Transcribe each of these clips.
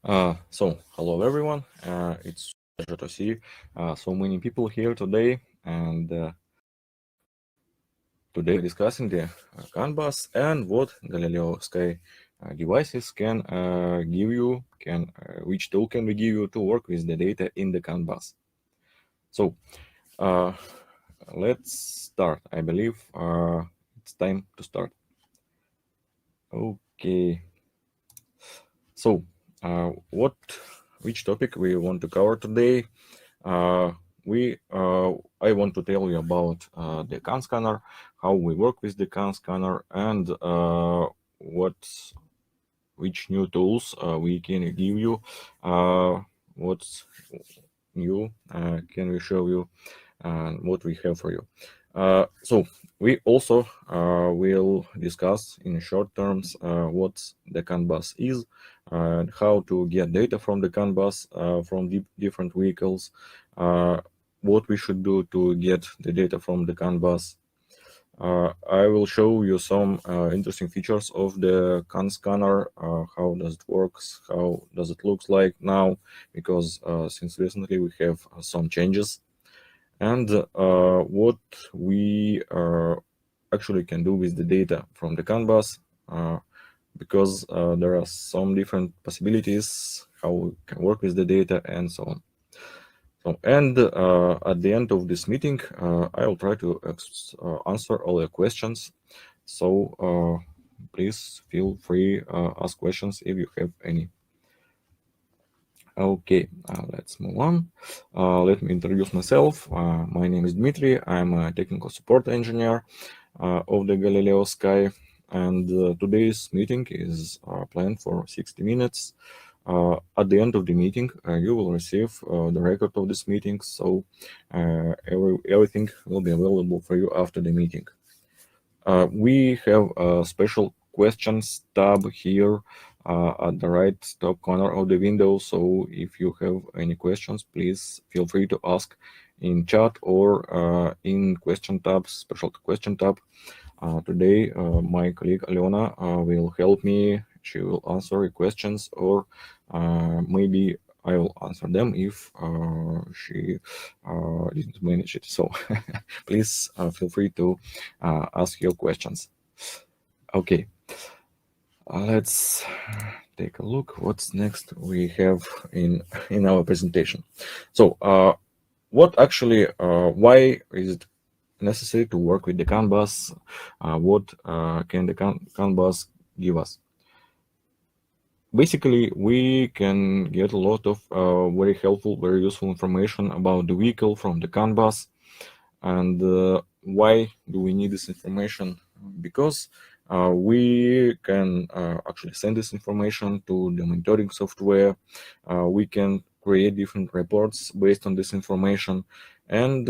Hello everyone. It's a pleasure to see so many people here today, and today we're discussing the CAN bus and what Galileosky devices can give you, which tool can we give you to work with the data in the CAN bus. So let's start. I believe it's time to start. Okay. So which topic we want to cover today? I want to tell you about the CAN scanner, how we work with the CAN scanner, and which new tools we can give you. What's new can we show you, what we have for you. So we also will discuss in short terms what the CAN bus is, and how to get data from the CAN bus from different vehicles, what we should do to get the data from the CAN bus. I will show you some interesting features of the CAN scanner, how does it works, how does it looks like now, because since recently we have some changes, and what we actually can do with the data from the CAN bus, because there are some different possibilities how we can work with the data and so on. And at the end of this meeting, I will try to answer all your questions. So please feel free ask questions if you have any. Okay, let's move on. Let me introduce myself. My name is Dmitry. I'm a technical support engineer of the Galileosky, and today's meeting is planned for 60 minutes. At the end of the meeting, you will receive the record of this meeting, so everything will be available for you after the meeting. We have a special questions tab here at the right top corner of the window, so if you have any questions, please feel free to ask in chat or in question tabs, special question tab. Today, my colleague Alena will help me. She will answer your questions, or maybe I will answer them if she didn't manage it. So please feel free to ask your questions. Okay, let's take a look what's next we have in our presentation. So what actually, why is it necessary to work with the CAN bus? What can the CAN bus give us? Basically, we can get a lot of very helpful, very useful information about the vehicle from the CAN bus. And why do we need this information? Because we can actually send this information to the monitoring software. We can create different reports based on this information. And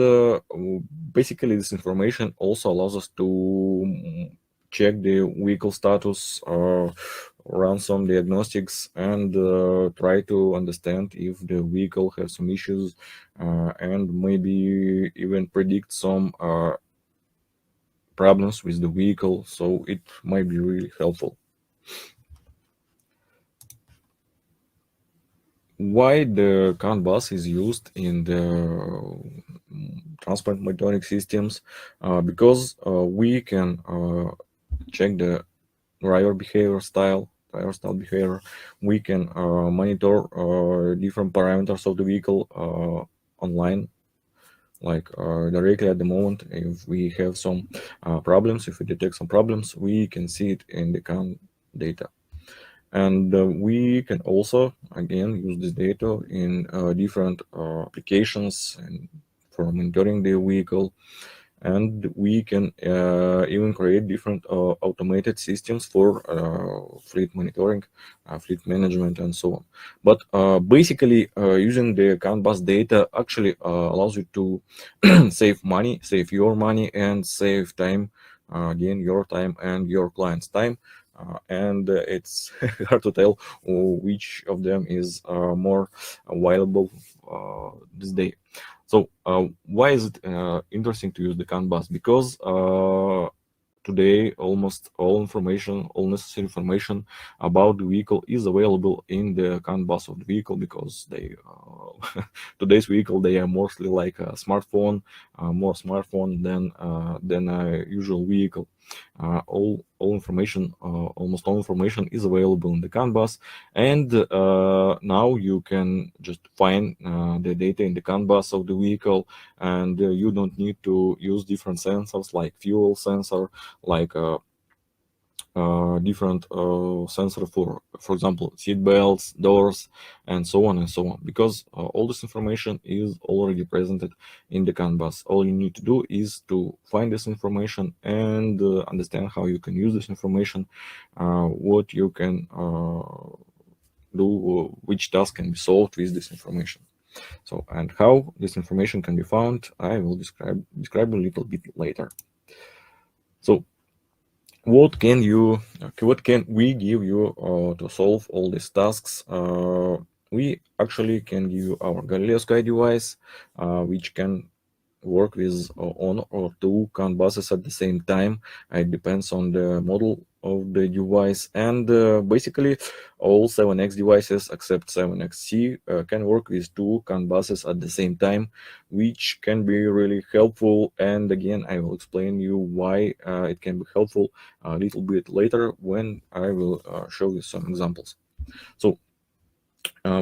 basically, this information also allows us to check the vehicle status, run some diagnostics, and try to understand if the vehicle has some issues, and maybe even predict some problems with the vehicle. So it might be really helpful. Why the CAN bus is used in the transport monitoring systems? Because we can check the driver style behavior. We can monitor different parameters of the vehicle online, like directly at the moment. If we have some problems, if we detect some problems, we can see it in the CAN data. And we can also, again, use this data in different applications and for monitoring the vehicle. And we can even create different automated systems for fleet monitoring, fleet management, and so on. But basically, using the CAN bus data actually allows you to save money, save your money, and save time, again, your time and your client's time. And it's hard to tell which of them is more valuable this day. So why is it interesting to use the CAN bus? Because today almost all necessary information about the vehicle is available in the CAN bus of the vehicle, because they today's vehicle, they are mostly like a smartphone, more smartphone than a usual vehicle. Almost all information is available in the CAN bus, and now you can just find the data in the CAN bus of the vehicle, and you don't need to use different sensors like fuel sensor, like different sensor for example, seat belts, doors, and so on and so on, because all this information is already presented in the CAN bus. All you need to do is to find this information and understand how you can use this information, what you can do, which task can be solved with this information. So, and how this information can be found, I will describe a little bit later. So, what can we give you to solve all these tasks? We actually can give you our Galileosky device, which can work with one or two CAN buses at the same time. It depends on the model of the device, and basically all 7X devices except 7XC can work with two CAN buses at the same time, which can be really helpful. And again, I will explain you why it can be helpful a little bit later when I will show you some examples. So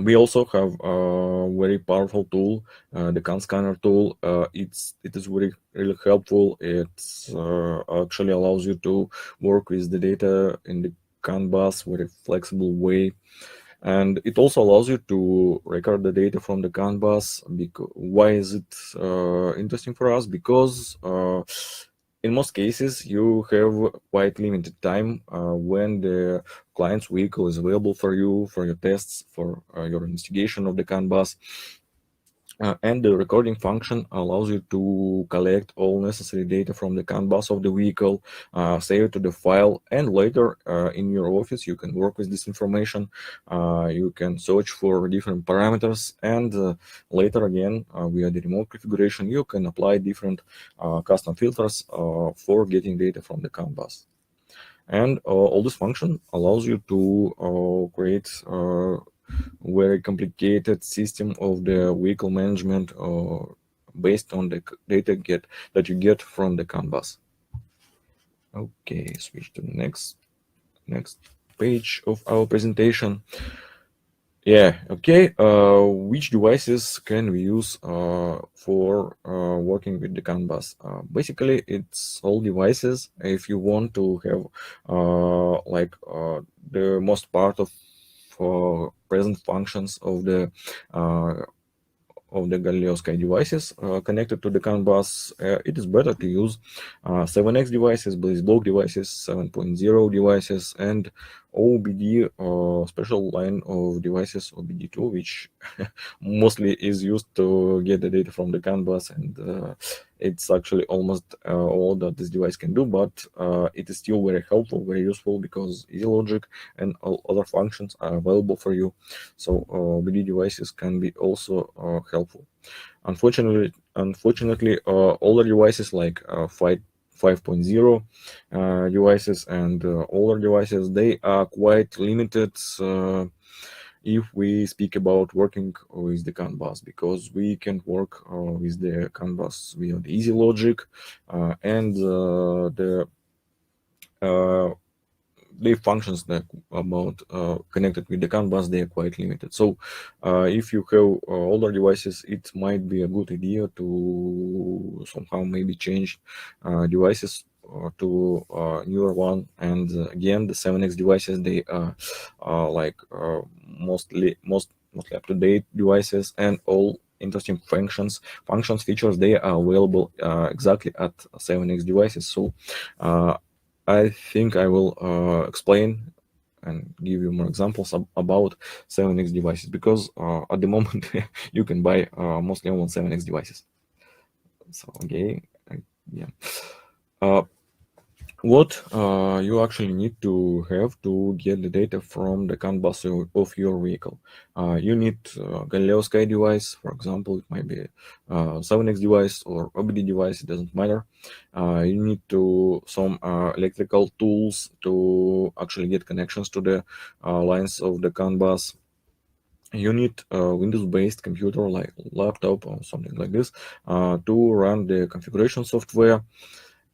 we also have a very powerful tool, the CAN scanner tool. It is really helpful. It actually allows you to work with the data in the CAN bus very flexible way, and it also allows you to record the data from the CAN bus. Why is it interesting for us? Because in most cases, you have quite limited time when the client's vehicle is available for you, for your tests, for your investigation of the CAN bus. And the recording function allows you to collect all necessary data from the CAN bus of the vehicle, save it to the file, and later in your office you can work with this information. You can search for different parameters, and later again via the remote configuration you can apply different custom filters for getting data from the CAN bus. And all this function allows you to create very complicated system of the vehicle management based on the data that you get from the CAN bus. Okay, switch to the next page of our presentation. Yeah, okay. Which devices can we use for working with the CAN bus? Basically, it's all devices. If you want to have the most part of present functions of the Galileosky devices connected to the CAN bus, it is better to use 7X devices, base block devices, 7.0 devices, and OBD special line of devices, OBD2, which mostly is used to get the data from the CAN bus, and it's actually almost all that this device can do, but it is still very helpful, very useful, because easy logic and all other functions are available for you. So OBD devices can be also helpful. Unfortunately, older devices like 5.0 devices and older devices, they are quite limited if we speak about working with the CAN bus, because we can work with the CAN bus via the easy logic, and the functions that about connected with the CAN bus, they are quite limited. So if you have older devices, it might be a good idea to somehow maybe change devices to newer one. And again, the 7X devices, they are mostly up-to-date devices, and all interesting features, they are available exactly at 7X devices. So I think I will explain and give you more examples about 7X devices, because at the moment you can buy mostly on 7X devices. So okay, yeah. what you actually need to have to get the data from the CAN bus of your vehicle. You need Galileosky device, for example, it might be 7X device or OBD device, it doesn't matter. You need to some electrical tools to actually get connections to the lines of the CAN bus. You need a Windows-based computer like laptop or something like this to run the configuration software,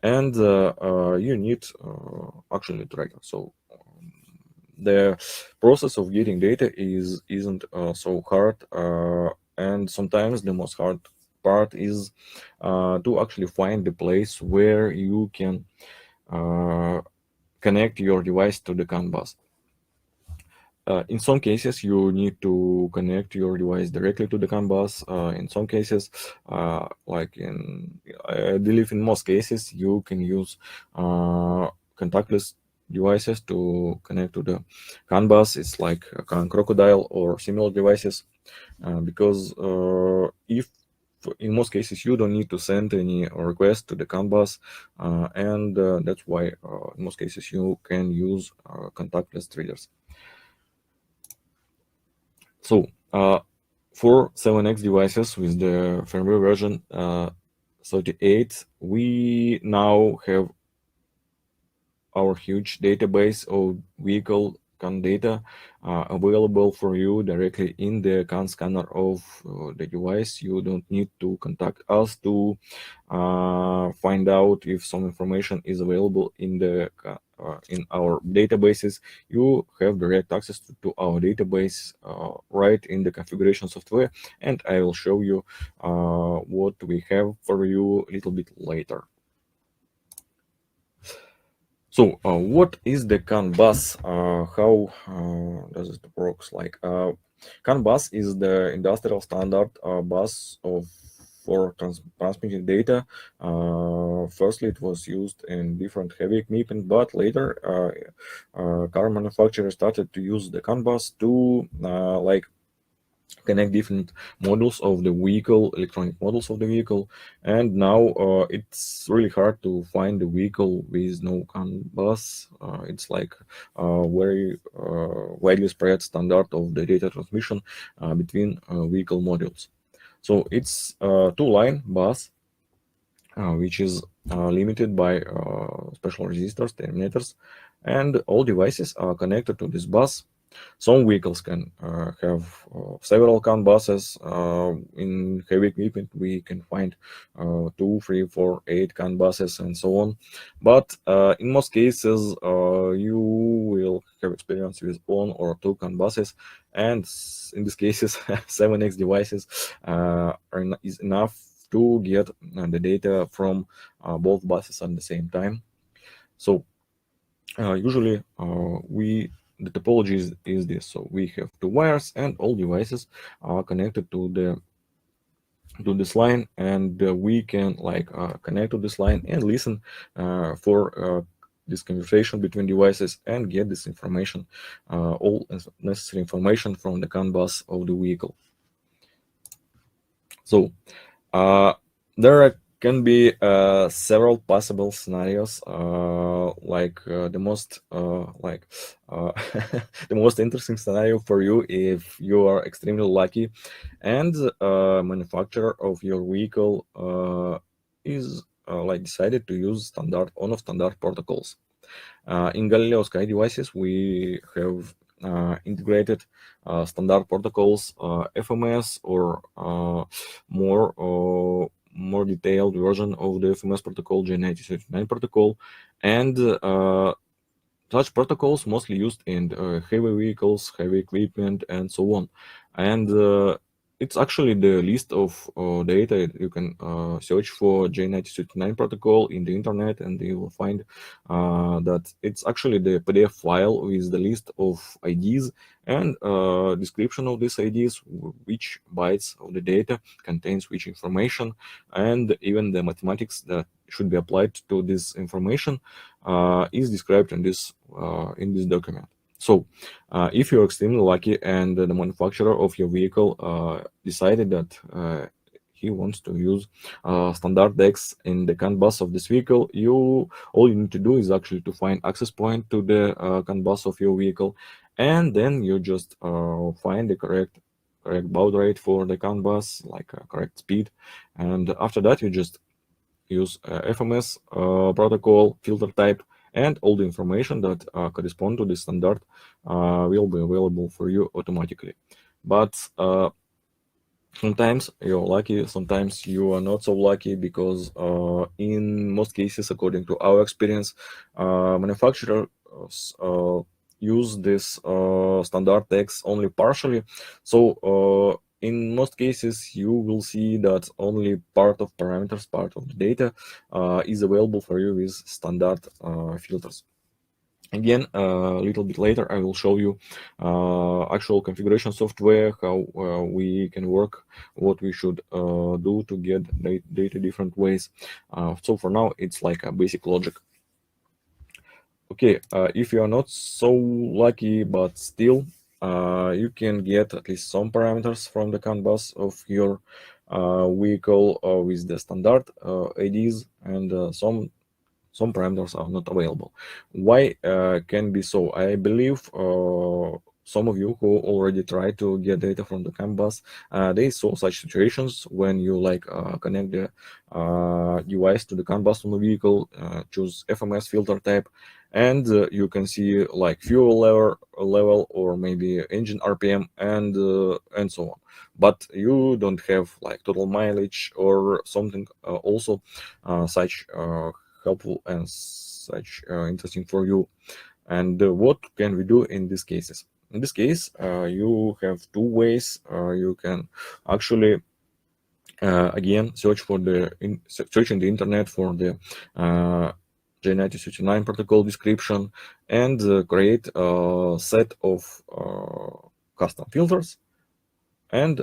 and you need actually a tracker. So the process of getting data isn't so hard, and sometimes the most hard part is to actually find the place where you can connect your device to the CAN bus. In some cases, you need to connect your device directly to the CAN bus. In some cases, I believe in most cases, you can use contactless devices to connect to the CAN bus. It's like a CAN Crocodile or similar devices, because if in most cases you don't need to send any request to the CAN bus, and that's why in most cases you can use contactless readers. So for 7X devices with the firmware version 38, we now have our huge database of vehicle CAN data available for you directly in the CAN scanner of the device. You don't need to contact us to find out if some information is available in the in our databases. You have direct access to our database right in the configuration software, and I will show you what we have for you a little bit later. So, what is the CAN bus? How does it works? Like, CAN bus is the industrial standard bus for transmitting data. Firstly, it was used in different heavy equipment, but later, car manufacturers started to use the CAN bus to connect different models of the vehicle, electronic models of the vehicle, and now it's really hard to find a vehicle with no CAN bus. It's like very widely spread standard of the data transmission between vehicle modules. So it's a two-line bus, which is limited by special resistors, terminators, and all devices are connected to this bus. Some vehicles can have several CAN buses. In heavy equipment, we can find 2, 3, 4, 8 CAN buses and so on. But in most cases, you will have experience with 1 or 2 CAN buses, and in these cases, 7X devices is enough to get the data from both buses at the same time. So usually the topology is this. So we have 2 wires, and all devices are connected to this line, and we can connect to this line and listen for this conversation between devices and get this information, all necessary information from the CAN bus of the vehicle. So there can be several possible scenarios. The most the most interesting scenario for you, if you are extremely lucky and manufacturer of your vehicle is decided to use standard on-off standard protocols. In Galileosky devices, we have integrated standard protocols, FMS, or more detailed version of the FMS protocol, J9039 protocol, and such protocols mostly used in heavy vehicles, heavy equipment, and so on. And it's actually the list of data. You can search for J9039 protocol in the internet, and you will find that it's actually the PDF file with the list of IDs and description of these IDs, which bytes of the data contains which information, and even the mathematics that should be applied to this information is described in this document. So if you're extremely lucky and the manufacturer of your vehicle decided that he wants to use standard text in the CAN bus of this vehicle, all you need to do is actually to find access point to the CAN bus of your vehicle, and then you just find the correct baud rate for the CAN bus, like correct speed, and after that you just use FMS protocol, filter type, and all the information that correspond to the standard will be available for you automatically. But sometimes you're lucky, sometimes you are not so lucky, because in most cases, according to our experience, manufacturers use this standard text only partially. So in most cases, you will see that only part of parameters, part of the data is available for you with standard filters. Again, a little bit later, I will show you actual configuration software, how we can work, what we should do to get data different ways. So for now, it's like a basic logic. Okay, if you are not so lucky, but still, you can get at least some parameters from the CAN bus of your vehicle with the standard IDs, and some parameters are not available. Why can be so? I believe some of you who already tried to get data from the CAN bus, they saw such situations when you connect the device to the CAN bus on the vehicle, choose FMS filter type, and you can see like fuel level or maybe engine RPM and so on. But you don't have like total mileage or something also such helpful and such interesting for you. And what can we do in these cases? In this case, you have two ways. You can actually again search in the internet for the J9039 protocol description and create a set of custom filters and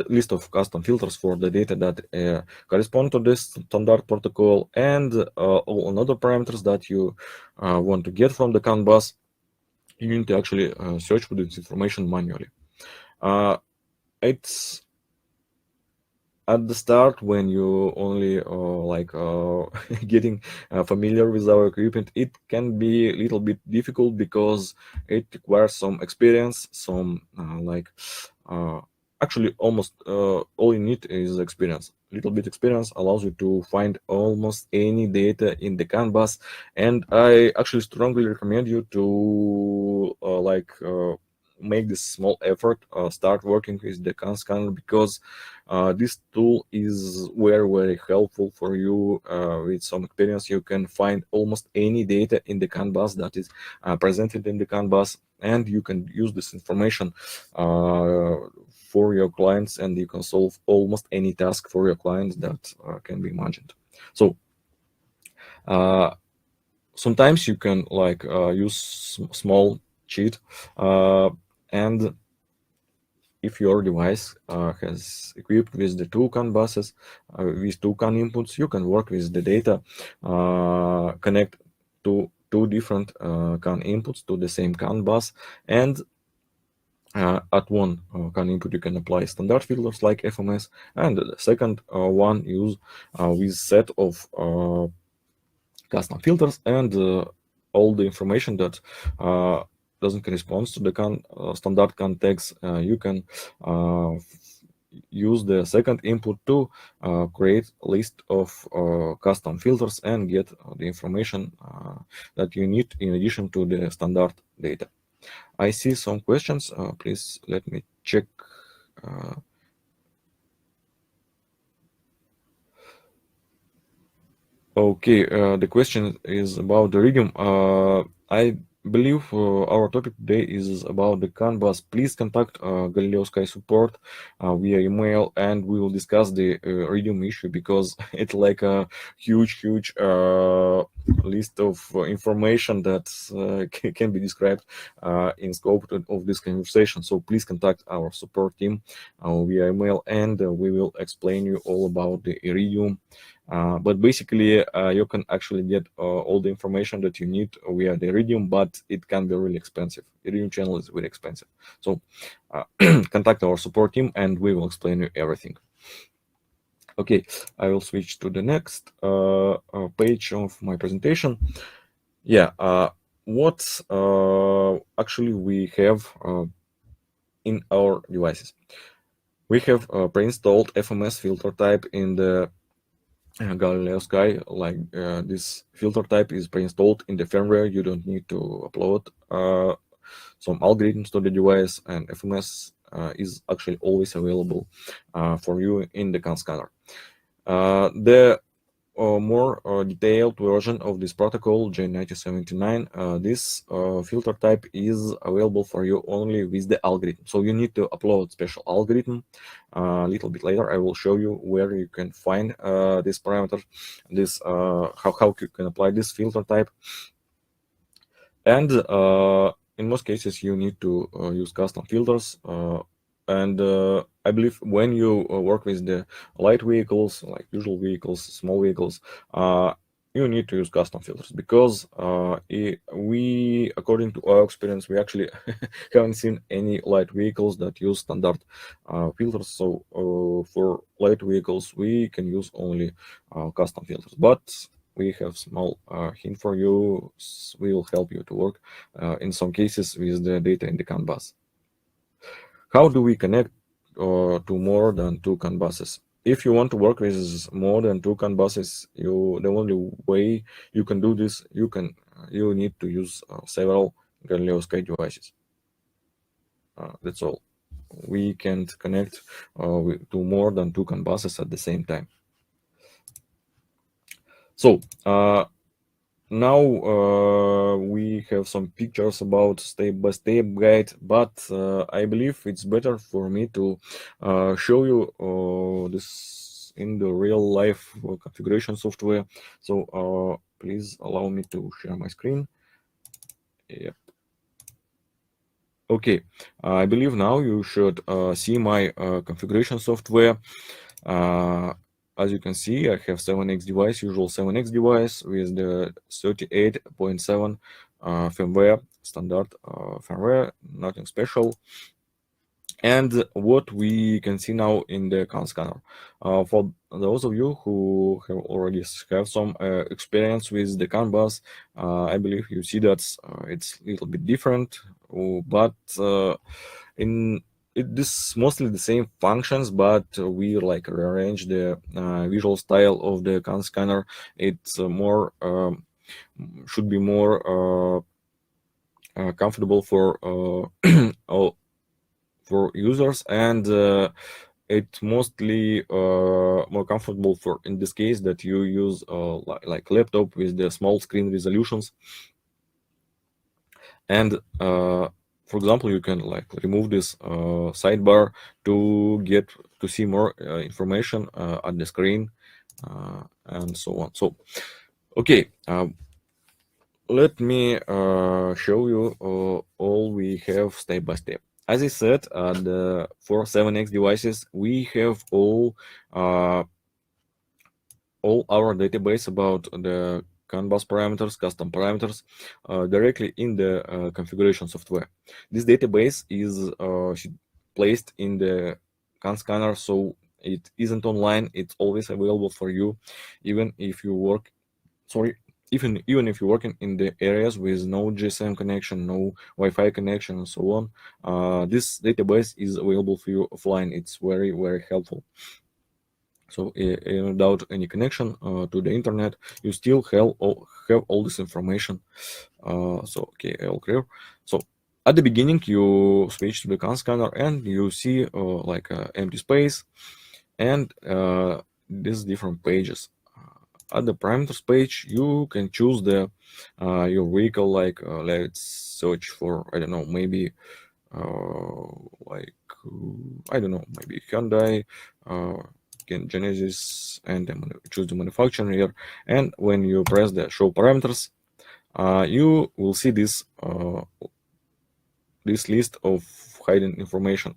list of custom filters for the data that correspond to this standard protocol, and all another parameters that you want to get from the CAN bus. You need to actually search for this information manually. It's at the start, when you only getting familiar with our equipment, it can be a little bit difficult because it requires some experience, some actually almost all you need is experience. Little bit experience allows you to find almost any data in the CAN bus, and I actually strongly recommend you to make this small effort, start working with the CAN scanner, because this tool is very helpful for you. With some experience, you can find almost any data in the CAN bus that is presented in the CAN bus, and you can use this information for your clients, and you can solve almost any task for your clients that can be imagined. So sometimes you can use small cheat, and if your device has equipped with the two CAN buses, with two CAN inputs, you can work with the data, connect to two different CAN inputs to the same CAN bus, and at one CAN input you can apply standard filters like FMS, and the second one use with set of custom filters, and all the information that doesn't correspond to the standard CAN tags, you can use the second input to create a list of custom filters and get the information that you need in addition to the standard data. I see some questions. Please let me check. Okay, the question is about the Iridium. I believe our topic today is about the CAN bus. Please contact Galileosky support via email, and we will discuss the Iridium issue, because it's like a huge list of information that can be described in scope of this conversation. So please contact our support team via email, and we will explain you all about the Iridium But basically, you can actually get all the information that you need via the Iridium, but it can be really expensive. Iridium channel is very expensive. So contact our support team and we will explain you everything. Okay, I will switch to the next page of my presentation. Yeah, what actually we have in our devices. We have pre-installed FMS filter type in the Galileosky. Like this filter type is pre-installed in the firmware. You don't need to upload some algorithms to the device, and FMS is actually always available for you in the scanner. The more detailed version of this protocol, J9079, this filter type is available for you only with the algorithm. So you need to upload special algorithm. A little bit later, I will show you where you can find this parameter, this how you can apply this filter type. And in most cases, you need to use custom filters. And I believe when you work with the light vehicles, like usual vehicles, small vehicles, you need to use custom filters because we, according to our experience, we actually haven't seen any light vehicles that use standard filters. So for light vehicles, we can use only custom filters. But we have small hint for you. We will help you to work in some cases with the data in the CAN bus. How do we connect to more than two CAN buses? If you want to work with more than two CAN buses, the only way you can do this, you need to use several Galileosky devices. That's all. We can't connect to more than two CAN buses at the same time. So now we have some pictures about step-by-step guide, but I believe it's better for me to show you this in the real life configuration software. So please allow me to share my screen. Yep. Okay, I believe now you should see my configuration software. As you can see, I have 7X device, usual 7X device with the 38.7 firmware, standard firmware, nothing special. And what we can see now in the CAN scanner. For those of you who have already have some experience with the CAN bus, I believe you see that it's a little bit different, but this mostly the same functions, but we like rearrange the visual style of the CAN scanner. It's more should be more comfortable for for users, and it's mostly more comfortable for in this case that you use like laptop with the small screen resolutions. And for example, you can like remove this sidebar to get to see more information at the screen and so on. So okay, let me show you all we have step by step. As I said, for 7X devices, we have all our database about the CAN bus parameters, custom parameters, directly in the configuration software. This database is placed in the CAN scanner, so it isn't online. It's always available for you, even if you work. Even if you're working in the areas with no GSM connection, no Wi-Fi connection, and so on, this database is available for you offline. It's very, very helpful. So without any connection to the internet, you still have all this information. So okay, all clear. So at the beginning, you switch to the CAN scanner and you see like empty space and these different pages. At the parameters page, you can choose the your vehicle. Like let's search for, I don't know, maybe like I don't know, maybe Hyundai, Genesis, and choose the manufacturer here. And when you press the show parameters, you will see this this list of hiding information.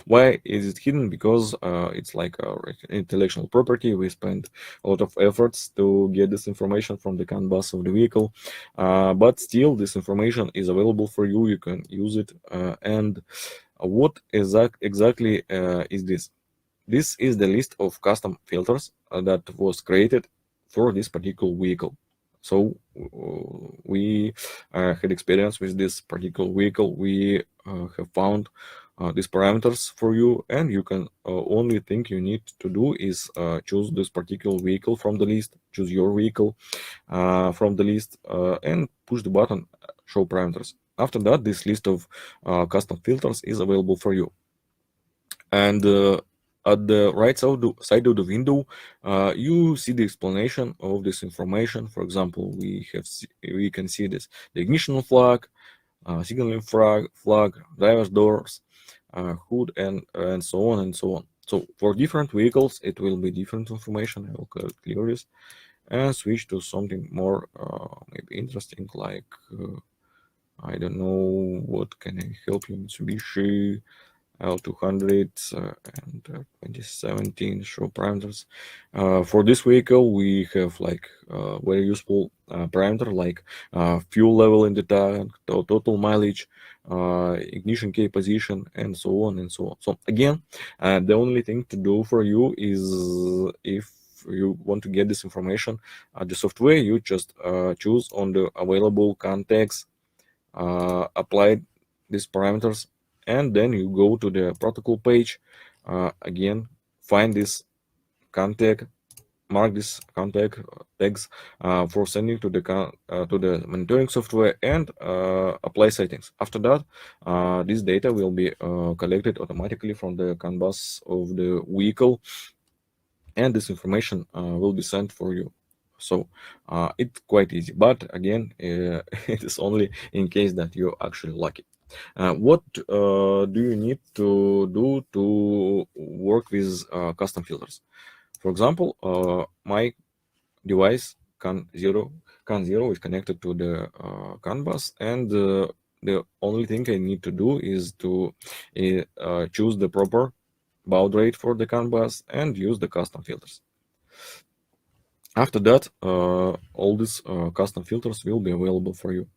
Why is it hidden? Because it's like our intellectual property. We spend a lot of efforts to get this information from the CAN bus of the vehicle, but still this information is available for you. You can use it. And what exactly is this? This is the list of custom filters that was created for this particular vehicle. So we had experience with this particular vehicle. We have found these parameters for you, and you can only thing you need to do is choose this particular vehicle from the list, choose your vehicle from the list, and push the button show parameters. After that, this list of custom filters is available for you. And at the right side of the window, you see the explanation of this information. For example, we can see this: the ignition flag, signaling flag, driver's doors, hood, and so on and so on. So for different vehicles, it will be different information. I will clear this and switch to something more maybe interesting, like I don't know, what can I help you? Mitsubishi L200 and 2017 show parameters. For this vehicle, we have like very useful parameter like fuel level in the tank, total mileage, ignition key position, and so on and so on. So again, the only thing to do for you is, if you want to get this information, the software, you just choose on the available contacts, apply these parameters, and then you go to the protocol page. Again, find this contact, mark this contact tags for sending to the monitoring software, and apply settings. After that, this data will be collected automatically from the CAN bus of the vehicle, and this information will be sent for you. So it's quite easy, but again, it is only in case that you're actually lucky. What do you need to do to work with custom filters? For example, my device CAN0 is connected to the CAN bus, and the only thing I need to do is to choose the proper baud rate for the CAN bus and use the custom filters. After that, all these custom filters will be available for you.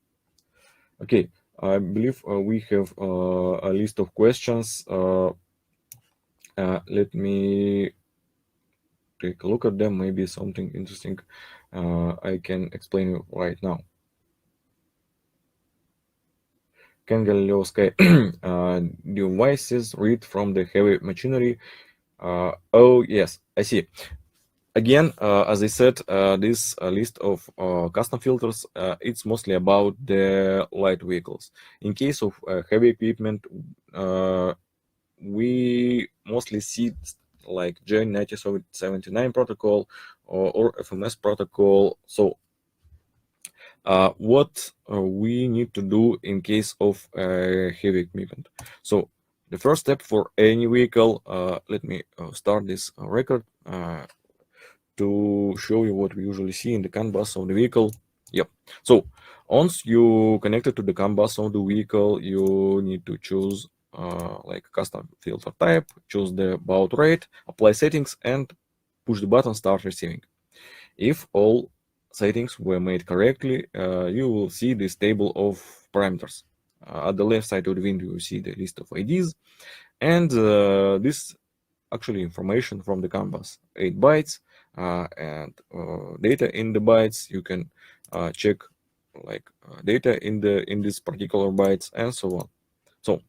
Okay, I believe we have a list of questions. Let me take a look at them. Maybe something interesting I can explain you right now. Can Galileosky devices read from the heavy machinery? Oh, yes, I see. Again, as I said, this list of custom filters, it's mostly about the light vehicles. In case of heavy equipment, we mostly see like J9079 protocol or FMS protocol. So what we need to do in case of heavy equipment. So the first step for any vehicle, let me start this record to show you what we usually see in the CAN bus of the vehicle. Yep. So once you connected to the CAN bus of the vehicle, you need to choose like custom filter type, choose the baud rate, apply settings, and push the button start receiving. If all settings were made correctly, you will see this table of parameters. At the left side of the window, you see the list of IDs, and this actually information from the CAN bus, 8 bytes, and data in the bytes. You can check like data in this particular bytes, and so on. So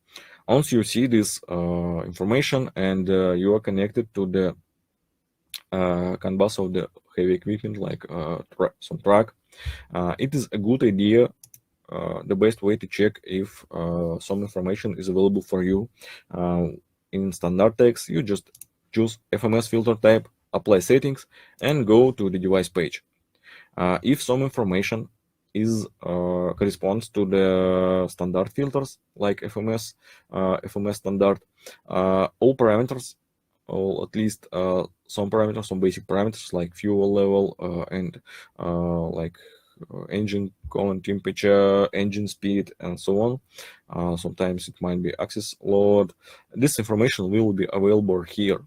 once you see this information and you are connected to the CAN bus of the heavy equipment, like some truck, it is a good idea, the best way to check if some information is available for you. In standard text, you just choose FMS filter type, apply settings, and go to the device page. If some information is corresponds to the standard filters like FMS standard, all parameters, or at least some parameters, some basic parameters like fuel level and like engine column temperature, engine speed, and so on. Sometimes it might be access load. This information will be available here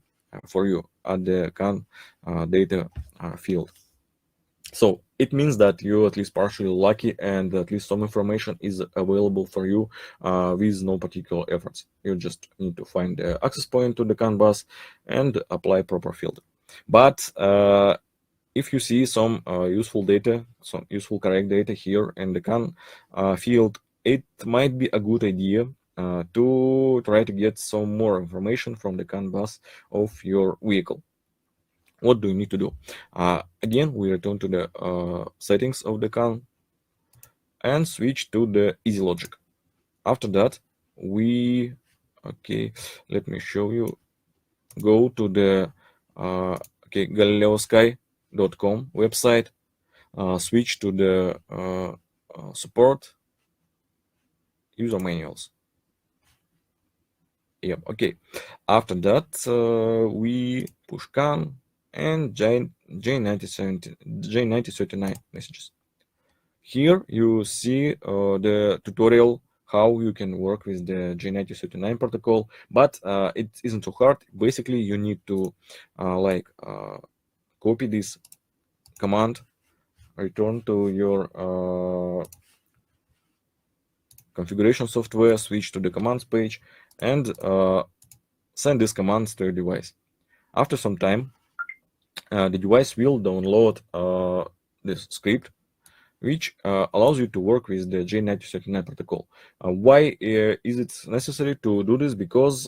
for you at the CAN data field. So it means that you're at least partially lucky, and at least some information is available for you with no particular efforts. You just need to find the access point to the CAN bus and apply proper filter. But if you see some useful data, some useful correct data here in the CAN field, it might be a good idea to try to get some more information from the CAN bus of your vehicle. What do you need to do? Again, we return to the settings of the CAN and switch to the Easy Logic. After that, let me show you. Go to the Galileosky.com website, switch to the support user manuals. Yep, okay. After that, we push CAN and J9039 messages. Here you see the tutorial how you can work with the J9039 protocol, but it isn't so hard. Basically, you need to copy this command, return to your configuration software, switch to the commands page, and send these commands to your device. After some time, the device will download this script, which allows you to work with the J9039 protocol. Why is it necessary to do this? Because,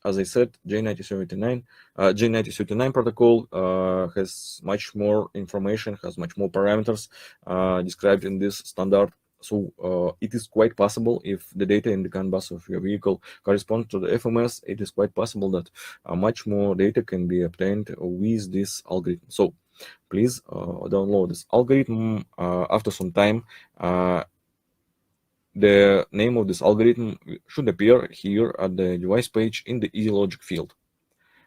as I said, J9039 protocol has much more information, has much more parameters described in this standard. So it is quite possible, if the data in the CAN bus of your vehicle corresponds to the FMS, it is quite possible that much more data can be obtained with this algorithm. So please download this algorithm. After some time, the name of this algorithm should appear here at the device page in the Easy Logic field.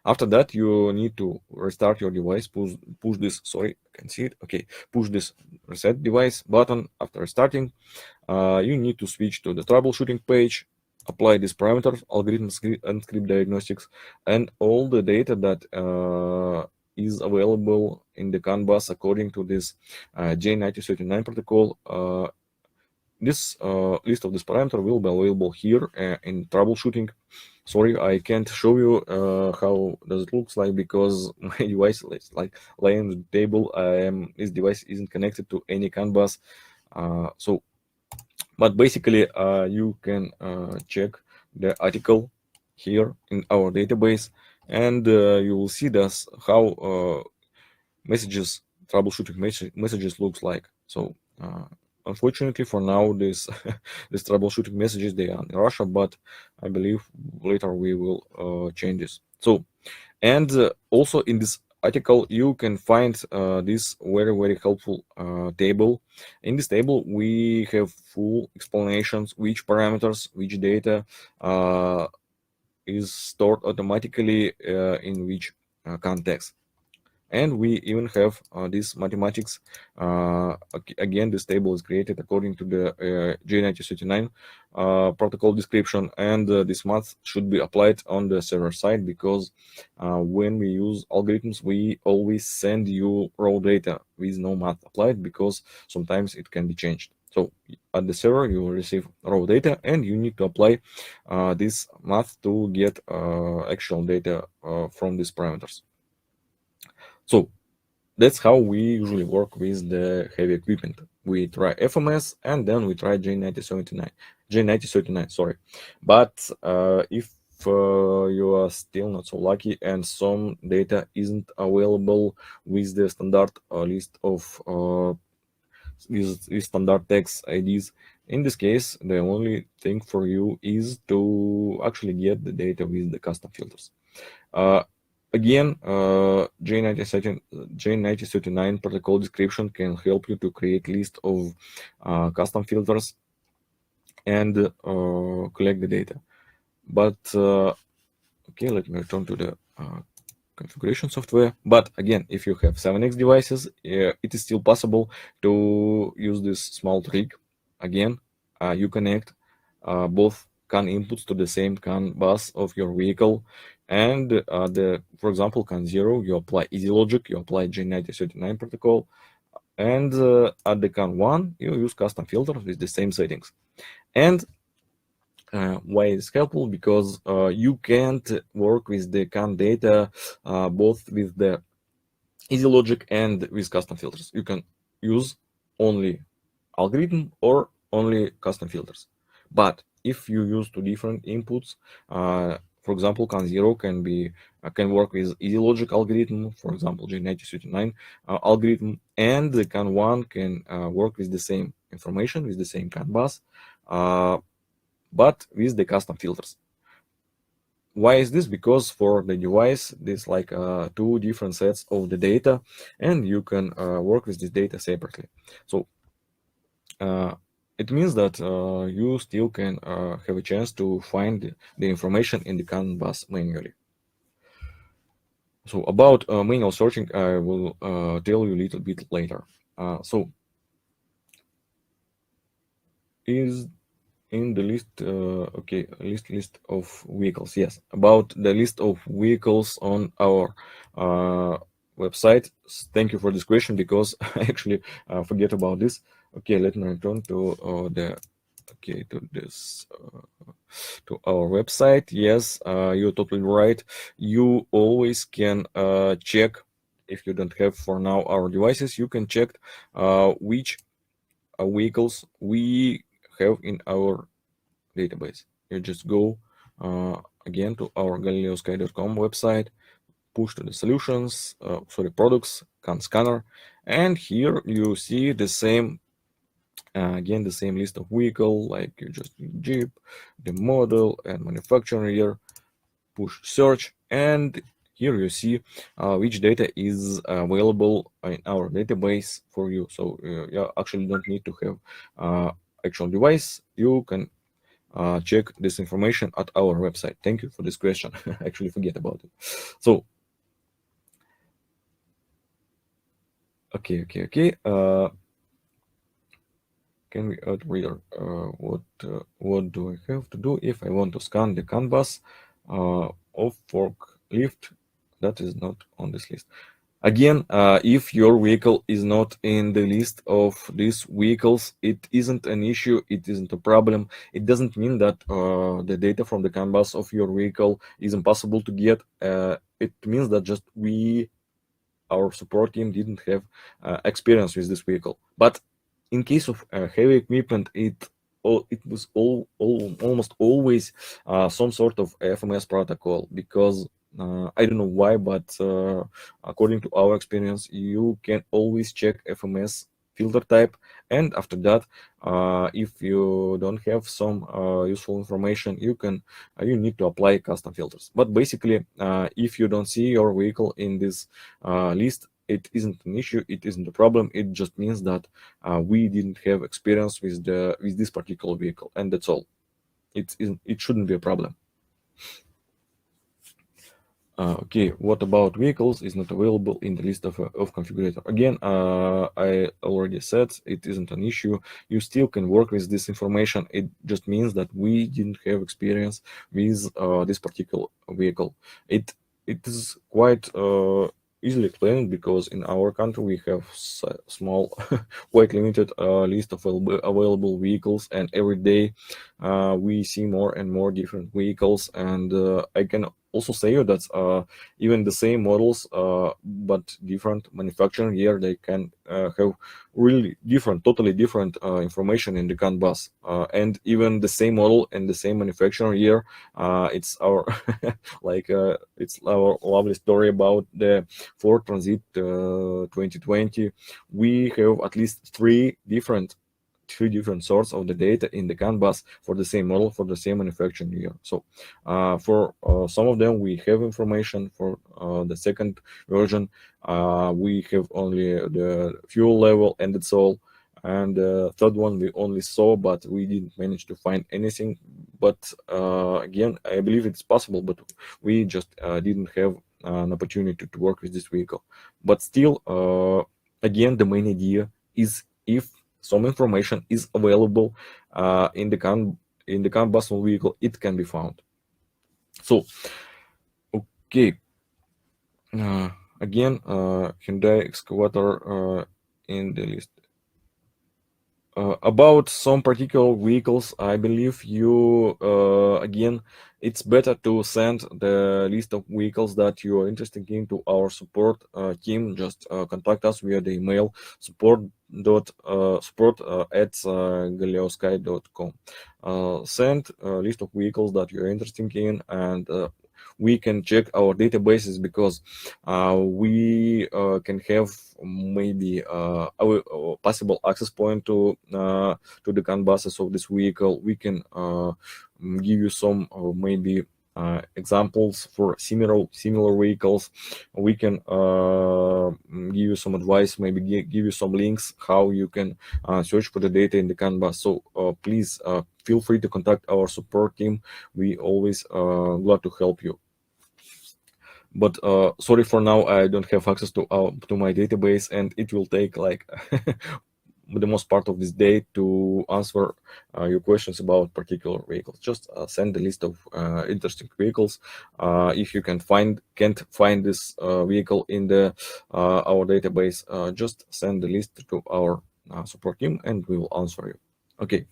After that, you need to restart your device, push this, sorry, I can see it, okay, push this reset device button. After restarting, you need to switch to the troubleshooting page, apply these parameters, algorithm and script diagnostics, and all the data that is available in the CAN bus according to this J9039 protocol. This list of this parameter will be available here in troubleshooting. Sorry, I can't show you how does it looks like, because my device is like laying on the table. This device isn't connected to any CAN bus. But basically, you can check the article here in our database, and you will see this how troubleshooting messages looks like. So unfortunately for now, these troubleshooting messages, they are in Russia, but I believe later we will change this. So, and also in this article, you can find this very helpful table. In this table, we have full explanations, which parameters, which data is stored automatically in which context. And we even have this mathematics. Again, this table is created according to the J9039 protocol description, and this math should be applied on the server side, because when we use algorithms, we always send you raw data with no math applied, because sometimes it can be changed. So at the server, you will receive raw data, and you need to apply this math to get actual data from these parameters. So that's how we usually work with the heavy equipment. We try FMS, and then we try J9039, sorry. But if you are still not so lucky and some data isn't available with the standard list of with standard text IDs, in this case, the only thing for you is to actually get the data with the custom filters. Again, J9039 protocol description can help you to create list of custom filters and collect the data. But okay, let me return to the configuration software. But again, if you have 7x devices, it is still possible to use this small trick. Again, you connect both CAN inputs to the same CAN bus of your vehicle, and for example, CAN 0, you apply easy logic, you apply J9039 protocol, and at the CAN 1, you use custom filters with the same settings. And why it's helpful? Because you can't work with the CAN data both with the easy logic and with custom filters. You can use only algorithm or only custom filters. But if you use two different inputs, for example, CAN 0 can work with easy logic algorithm, for example, J9039 algorithm, and the CAN 1 can work with the same information, with the same CAN bus, but with the custom filters. Why is this? Because for the device, there's like two different sets of the data, and you can work with this data separately. So it means that you still can have a chance to find the information in the CAN bus manually. So about manual searching, I will tell you a little bit later. So is in the list, okay, list of vehicles. Yes, about the list of vehicles on our website. Thank you for this question, because I actually forget about this. Okay, let me return to to our website. Yes, you're totally right. You always can check, if you don't have for now our devices, you can check which vehicles we have in our database. You just go again to our Galileosky.com website, push to the solutions, products, CAN scanner, and here you see the same, again, the same list of vehicle, like you just Jeep, the model and manufacturer year, push search, and here you see which data is available in our database for you. So you actually don't need to have actual device. You can check this information at our website. Thank you for this question. I actually forget about it. So, okay. Can we add reader? What do I have to do if I want to scan the CAN bus of forklift that is not on this list? Again, if your vehicle is not in the list of these vehicles, it isn't an issue, it isn't a problem. It doesn't mean that the data from the CAN bus of your vehicle is impossible to get. It means that just our support team didn't have experience with this vehicle. But in case of heavy equipment, it was almost always some sort of FMS protocol, because I don't know why, but according to our experience, you can always check FMS filter type, and after that, if you don't have some useful information, you need to apply custom filters. But basically, if you don't see your vehicle in this list, it isn't an issue, it isn't a problem. It just means that we didn't have experience with this particular vehicle, and that's all. It shouldn't be a problem. Okay, what about vehicles is not available in the list of configurator? Again, I already said it isn't an issue. You still can work with this information. It just means that we didn't have experience with this particular vehicle. It is quite easily explained, because in our country we have small, quite limited list of available vehicles, and every day we see more and more different vehicles. And I can also say you that even the same models, but different manufacturing year, they can have really totally different information in the CAN bus. And even the same model and the same manufacturing year, it's our it's our lovely story about the Ford Transit 2020. We have at least three different sources of the data in the CAN bus for the same model, for the same manufacturing year. So for some of them we have information. For the second version, we have only the fuel level, and that's all. And the third one we only saw, but we didn't manage to find anything. But again, I believe it's possible, but we just didn't have an opportunity to work with this vehicle. But still, again, the main idea is if some information is available in the CAN bus vehicle, it can be found. So, okay. Again, Hyundai excavator in the list. About some particular vehicles, I believe you, again, it's better to send the list of vehicles that you are interested in to our support team. Just contact us via the email support at galileosky.com. Send a list of vehicles that you're interested in, and we can check our databases, because we can have maybe our possible access point to the CAN buses of this vehicle. We can give you some maybe examples for similar vehicles. We can give you some advice, maybe give you some links how you can search for the data in the CAN bus. So please feel free to contact our support team. We always glad to help you. But sorry, for now I don't have access to my database, and it will take like the most part of this day to answer your questions about particular vehicles. Just send the list of interesting vehicles. If you can't find this vehicle in the our database, just send the list to our support team, and we will answer you. Okay.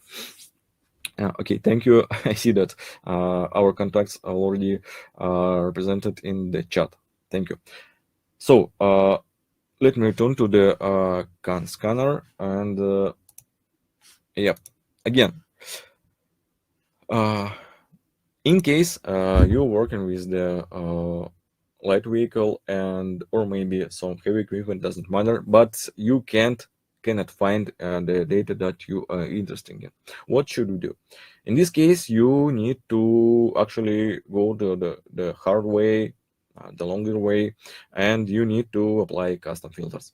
Okay, thank you. I see that our contacts are already represented in the chat. Thank you. So let me return to the CAN scanner, and yep, again, in case you're working with the light vehicle or maybe some heavy equipment, doesn't matter, but you cannot find the data that you are interested in. What should we do? In this case, you need to actually go the hard way, the longer way, and you need to apply custom filters.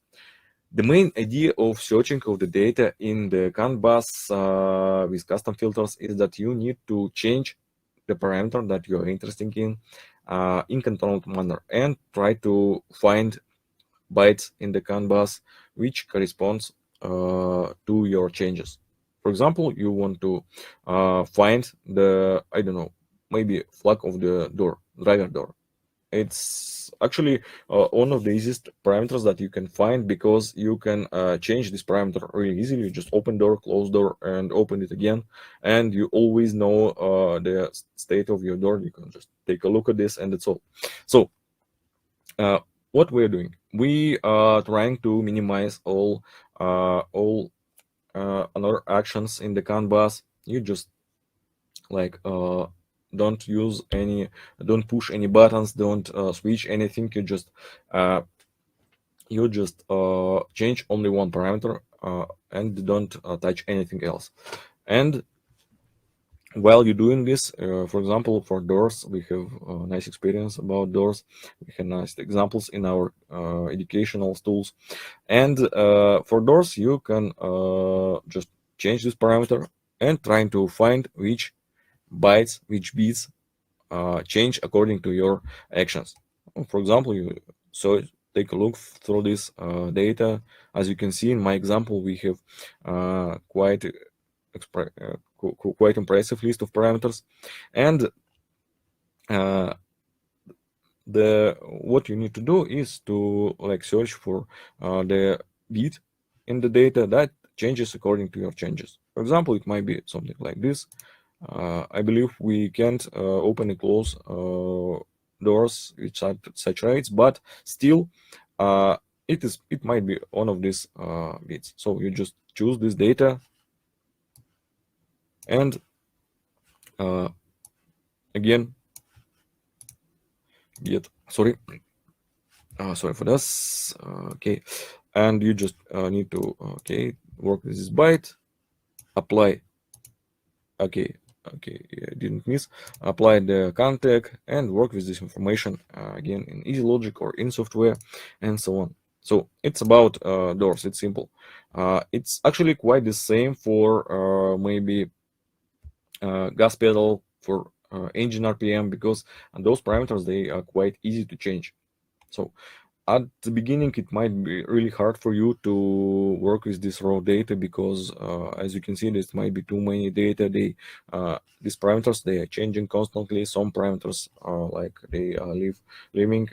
The main idea of searching of the data in the CAN bus with custom filters is that you need to change the parameter that you are interested in controlled manner, and try to find bytes in the CAN bus which corresponds to your changes. For example, you want to find the, I don't know, maybe flag of the door, driver door. It's actually one of the easiest parameters that you can find, because you can change this parameter really easily. You just open door, close door, and open it again, and you always know the state of your door. You can just take a look at this, and that's all. So what we're doing, we are trying to minimize all other actions in the CAN bus. You just like don't push any buttons, don't switch anything. You just change only one parameter and don't touch anything else. And while you're doing this, for example, for doors, we have a nice experience about doors. We have nice examples in our educational tools. And for doors, you can just change this parameter and trying to find which bytes, which bits change according to your actions. For example, take a look through this data. As you can see in my example, we have quite impressive list of parameters, and what you need to do is to search for the bit in the data that changes according to your changes. For example, it might be something like this. I believe we can't open and close doors with such rates, but still it might be one of these bits. So you just choose this data, and again sorry for this. Okay, and you just need to work with this byte, apply. Okay, didn't miss. Apply the contact and work with this information again in easy logic or in software, and so on. So it's about doors. It's simple. It's actually quite the same for maybe gas pedal, for engine RPM, because those parameters, they are quite easy to change. So at the beginning, it might be really hard for you to work with this raw data because, as you can see, this might be too many data. These parameters, they are changing constantly. Some parameters are like they are living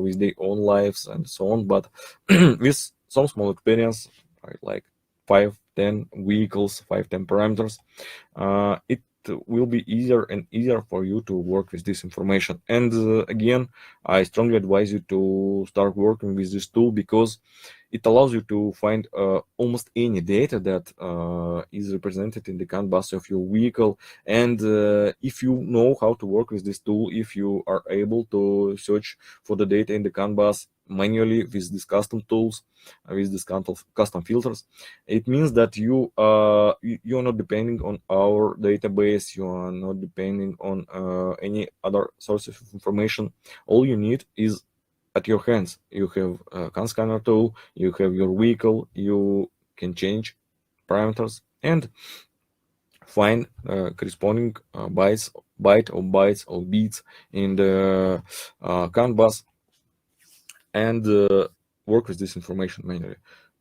with their own lives and so on. But with some small experience, right, like 5-10 vehicles, 5-10 parameters, it will be easier and easier for you to work with this information. And again, I strongly advise you to start working with this tool because it allows you to find almost any data that is represented in the CAN bus of your vehicle. And if you know how to work with this tool, if you are able to search for the data in the CAN bus manually with these custom tools, with these custom filters, it means that you are not depending on our database, you are not depending on any other sources of information. All you need is at your hands. You have a CAN scanner tool, you have your vehicle, you can change parameters and find corresponding byte or bits in the CAN bus and work with this information manually.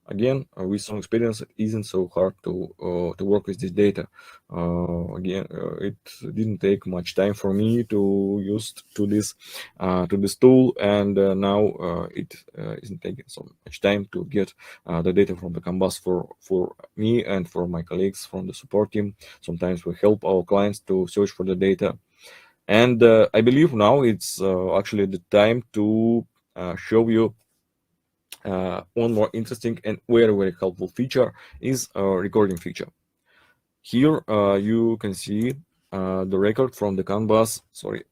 Again, with some experience, it isn't so hard to work with this data. Again, it didn't take much time for me to use to this tool, and now it isn't taking so much time to get the data from the CAN bus for me and for my colleagues from the support team. Sometimes we help our clients to search for the data, and I believe now it's actually the time to show you one more interesting and very helpful feature is a recording feature. Here you can see the record from the CAN bus. Sorry,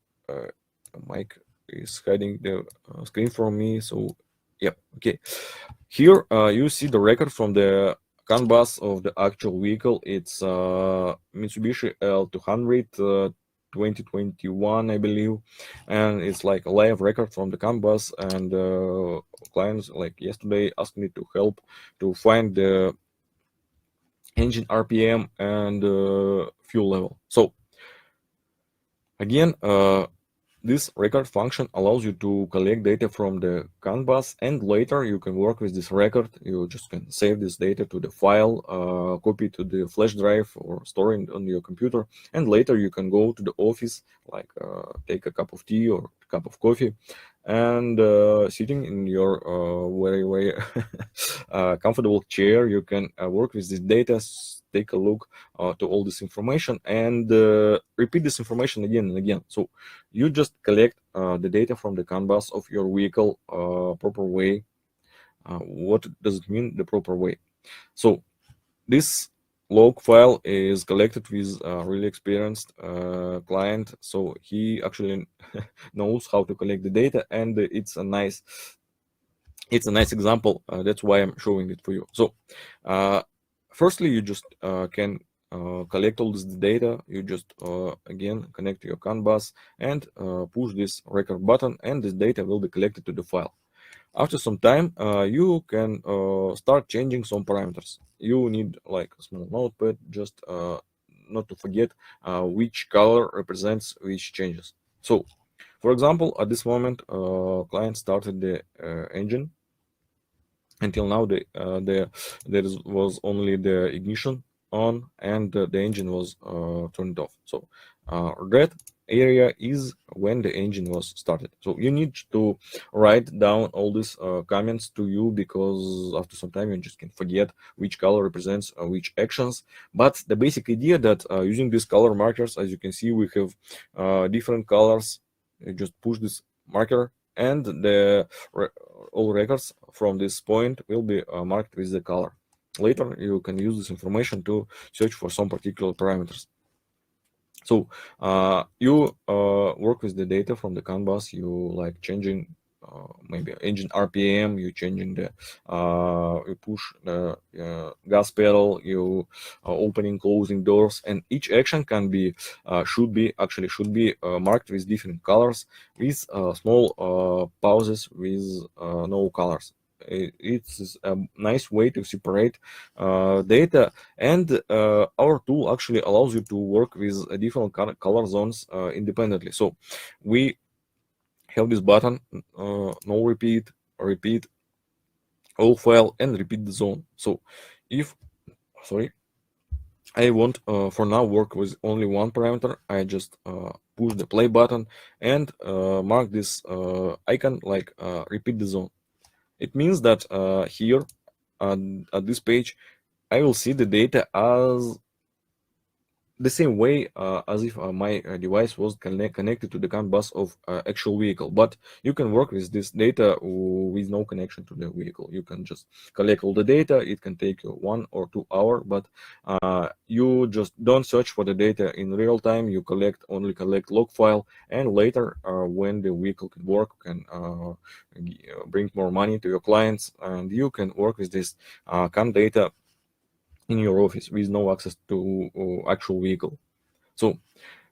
Mike is hiding the screen from me. So yeah, okay. Here you see the record from the CAN bus of the actual vehicle. It's Mitsubishi L200 2021, I believe, and it's like a live record from the CAN bus. And clients like yesterday asked me to help to find the engine RPM and fuel level. So again, this record function allows you to collect data from the CAN bus, and later you can work with this record. You just can save this data to the file, copy to the flash drive, or store it on your computer. And later you can go to the office, like take a cup of tea or a cup of coffee, and sitting in your very comfortable chair, you can work with this data, take a look to all this information, and repeat this information again and again. So you just collect the data from the CAN bus of your vehicle proper way. What does it mean, the proper way? So this log file is collected with a really experienced client, so he actually knows how to collect the data, and it's a nice example. That's why I'm showing it for you. So firstly, you just can collect all this data. You just again connect to your CAN bus and push this record button, and this data will be collected to the file. After some time, you can start changing some parameters. You need like a small notepad, just not to forget which color represents which changes. So, for example, at this moment, client started the engine. Until now, there was only the ignition on, and the engine was turned off. So red area is when the engine was started. So you need to write down all these comments to you, because after some time you just can forget which color represents which actions. But the basic idea that using these color markers, as you can see, we have different colors. You just push this marker, and all records from this point will be marked with the color. Later, you can use this information to search for some particular parameters. So you work with the data from the CAN bus. You like changing maybe engine RPM. You changing the you push the gas pedal. You opening, closing doors, and each action can be should be marked with different colors, with small pauses with no colors. It's a nice way to separate data, and our tool actually allows you to work with different color zones independently. So we have this button, no repeat, repeat, all file, and repeat the zone. So if, sorry, I want for now work with only one parameter, I just push the play button and mark this icon like repeat the zone. It means that here at this page, I will see the data as the same way as if my device was connected to the CAN bus of actual vehicle. But you can work with this data with no connection to the vehicle. You can just collect all the data. It can take you 1 or 2 hours, but you just don't search for the data in real time. You only collect log file, and later when the vehicle can work, can bring more money to your clients, and you can work with this CAN data in your office with no access to actual vehicle. So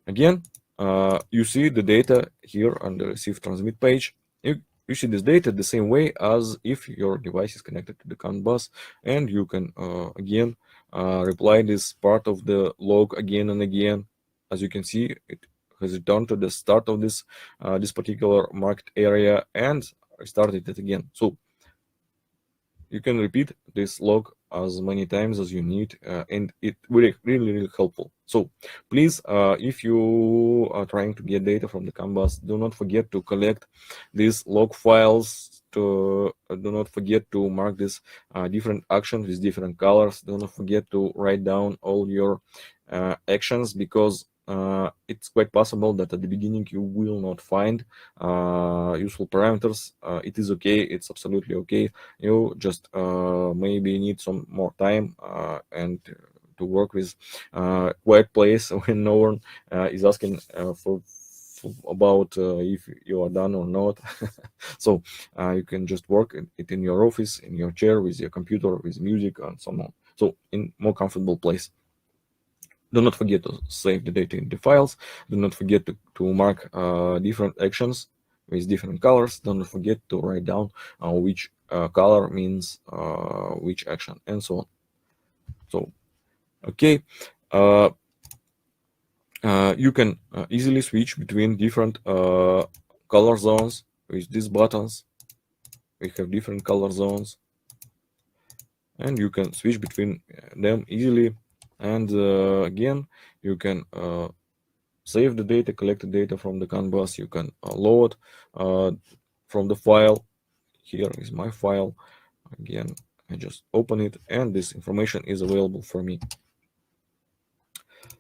again, you see the data here on the receive transmit page. You see this data the same way as if your device is connected to the CAN bus, and you can again reply this part of the log again and again. As you can see, it has returned to the start of this this particular market area and started it again. So you can repeat this log as many times as you need, and it will really helpful. So please, if you are trying to get data from the CAN bus, do not forget to collect these log files. Do not forget to mark these different actions with different colors. Do not forget to write down all your actions, because it's quite possible that at the beginning you will not find useful parameters. It is okay, it's absolutely okay. You just maybe need some more time and to work with quiet place when no one is asking about if you are done or not. So you can just work it in your office, in your chair, with your computer, with music and so on. So in more comfortable place. Do not forget to save the data in the files. Do not forget to mark different actions with different colors. Do not forget to write down which color means which action, and so on. So, okay, you can easily switch between different color zones with these buttons. We have different color zones, and you can switch between them easily. And again, you can save the data, collect the data from the CAN bus. You can load from the file. Here is my file. Again, I just open it, and this information is available for me.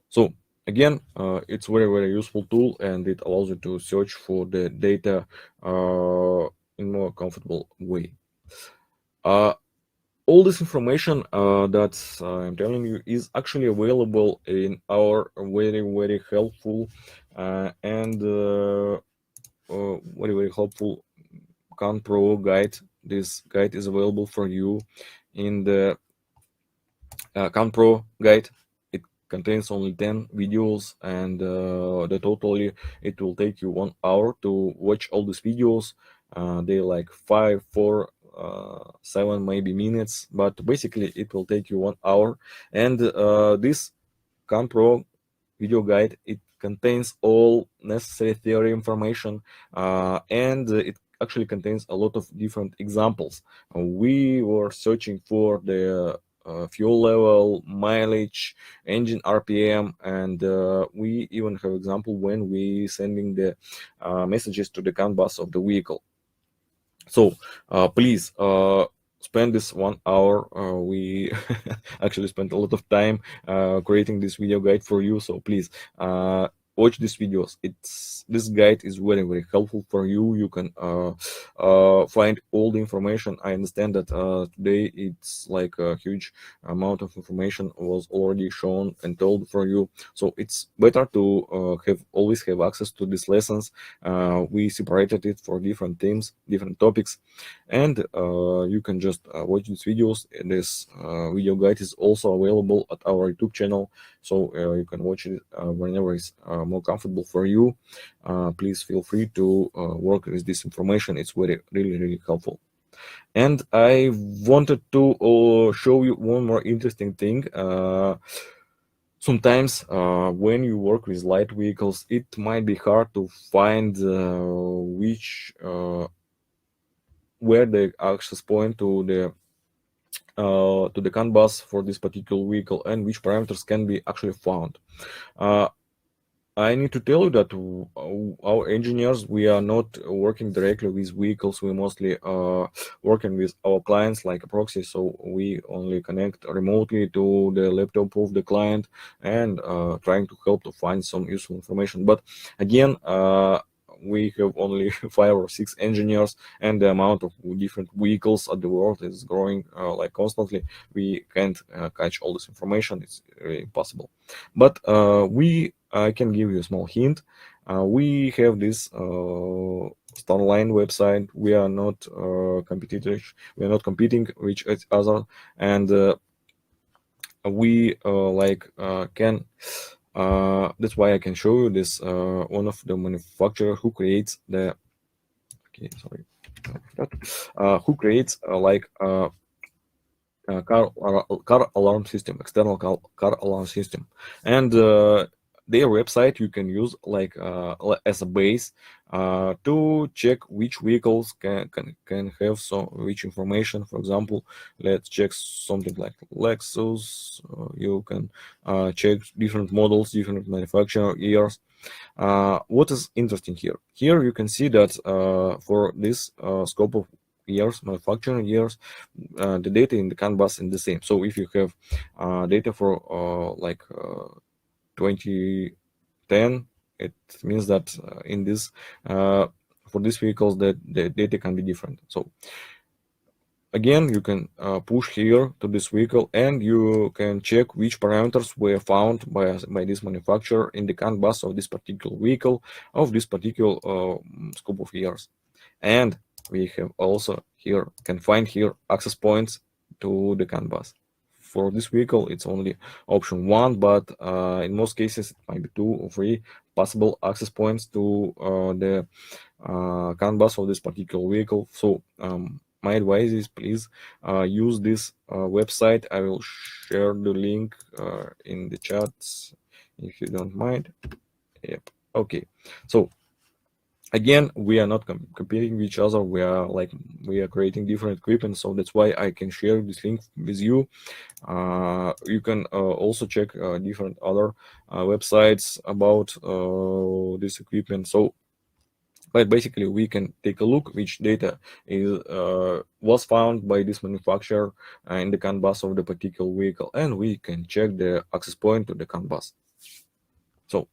So again, it's very useful tool, and it allows you to search for the data in more comfortable way. All this information that I'm telling you is actually available in our very helpful and very helpful CAN Pro guide. This guide is available for you in the CAN Pro guide. It contains only 10 videos, and the totally it will take you 1 hour to watch all these videos. They like 5, 4, 7 maybe minutes, but basically it will take you 1 hour. And this CAN Pro video guide, it contains all necessary theory information, and it actually contains a lot of different examples. We were searching for the fuel level, mileage, engine RPM, and we even have example when we sending the messages to the CAN bus of the vehicle. So please spend this 1 hour. We actually spent a lot of time creating this video guide for you. So please watch these videos. This guide is very helpful for you. You can find all the information. I understand that today it's like a huge amount of information was already shown and told for you. So it's better to always have access to these lessons. We separated it for different themes, different topics, and you can just watch these videos. This video guide is also available at our YouTube channel, so you can watch it whenever it's more comfortable for you. Please feel free to work with this information. It's really helpful. And I wanted to show you one more interesting thing. Sometimes when you work with light vehicles, it might be hard to find where the access point to the CAN bus for this particular vehicle and which parameters can be actually found. I need to tell you that our engineers, we are not working directly with vehicles. We mostly working with our clients like a proxy. So we only connect remotely to the laptop of the client and trying to help to find some useful information. But again, we have only 5 or 6 engineers, and the amount of different vehicles at the world is growing like constantly. We can't catch all this information. It's really impossible. But I can give you a small hint. We have this Starline website. We are not competitors. We are not competing with each other, and we can. That's why I can show you this. One of the manufacturer who creates the. Okay, sorry. Who creates car alarm system, external car alarm system, and their website you can use as a base to check which vehicles can have which information. For example, let's check something like Lexus. You can check different models, different manufacturer years. What is interesting here? Here you can see that for this scope of years, manufacturing years, the data in the CAN bus is the same. So if you have data for 2010, it means that in this for these vehicles that the data can be different. So again, you can push here to this vehicle and you can check which parameters were found by this manufacturer in the CAN bus of this particular vehicle of this particular scope of years. And we have also can find here access points to the CAN bus. For this vehicle, it's only option 1, but in most cases, it might be 2 or 3 possible access points to the CAN bus of this particular vehicle. So my advice is please use this website. I will share the link in the chat if you don't mind. Yep. Okay. So again, we are not competing with each other. We are creating different equipment. So that's why I can share this link with you. You can also check different other websites about this equipment. So but basically, we can take a look which data was found by this manufacturer in the CAN bus of the particular vehicle, and we can check the access point to the CAN bus. So,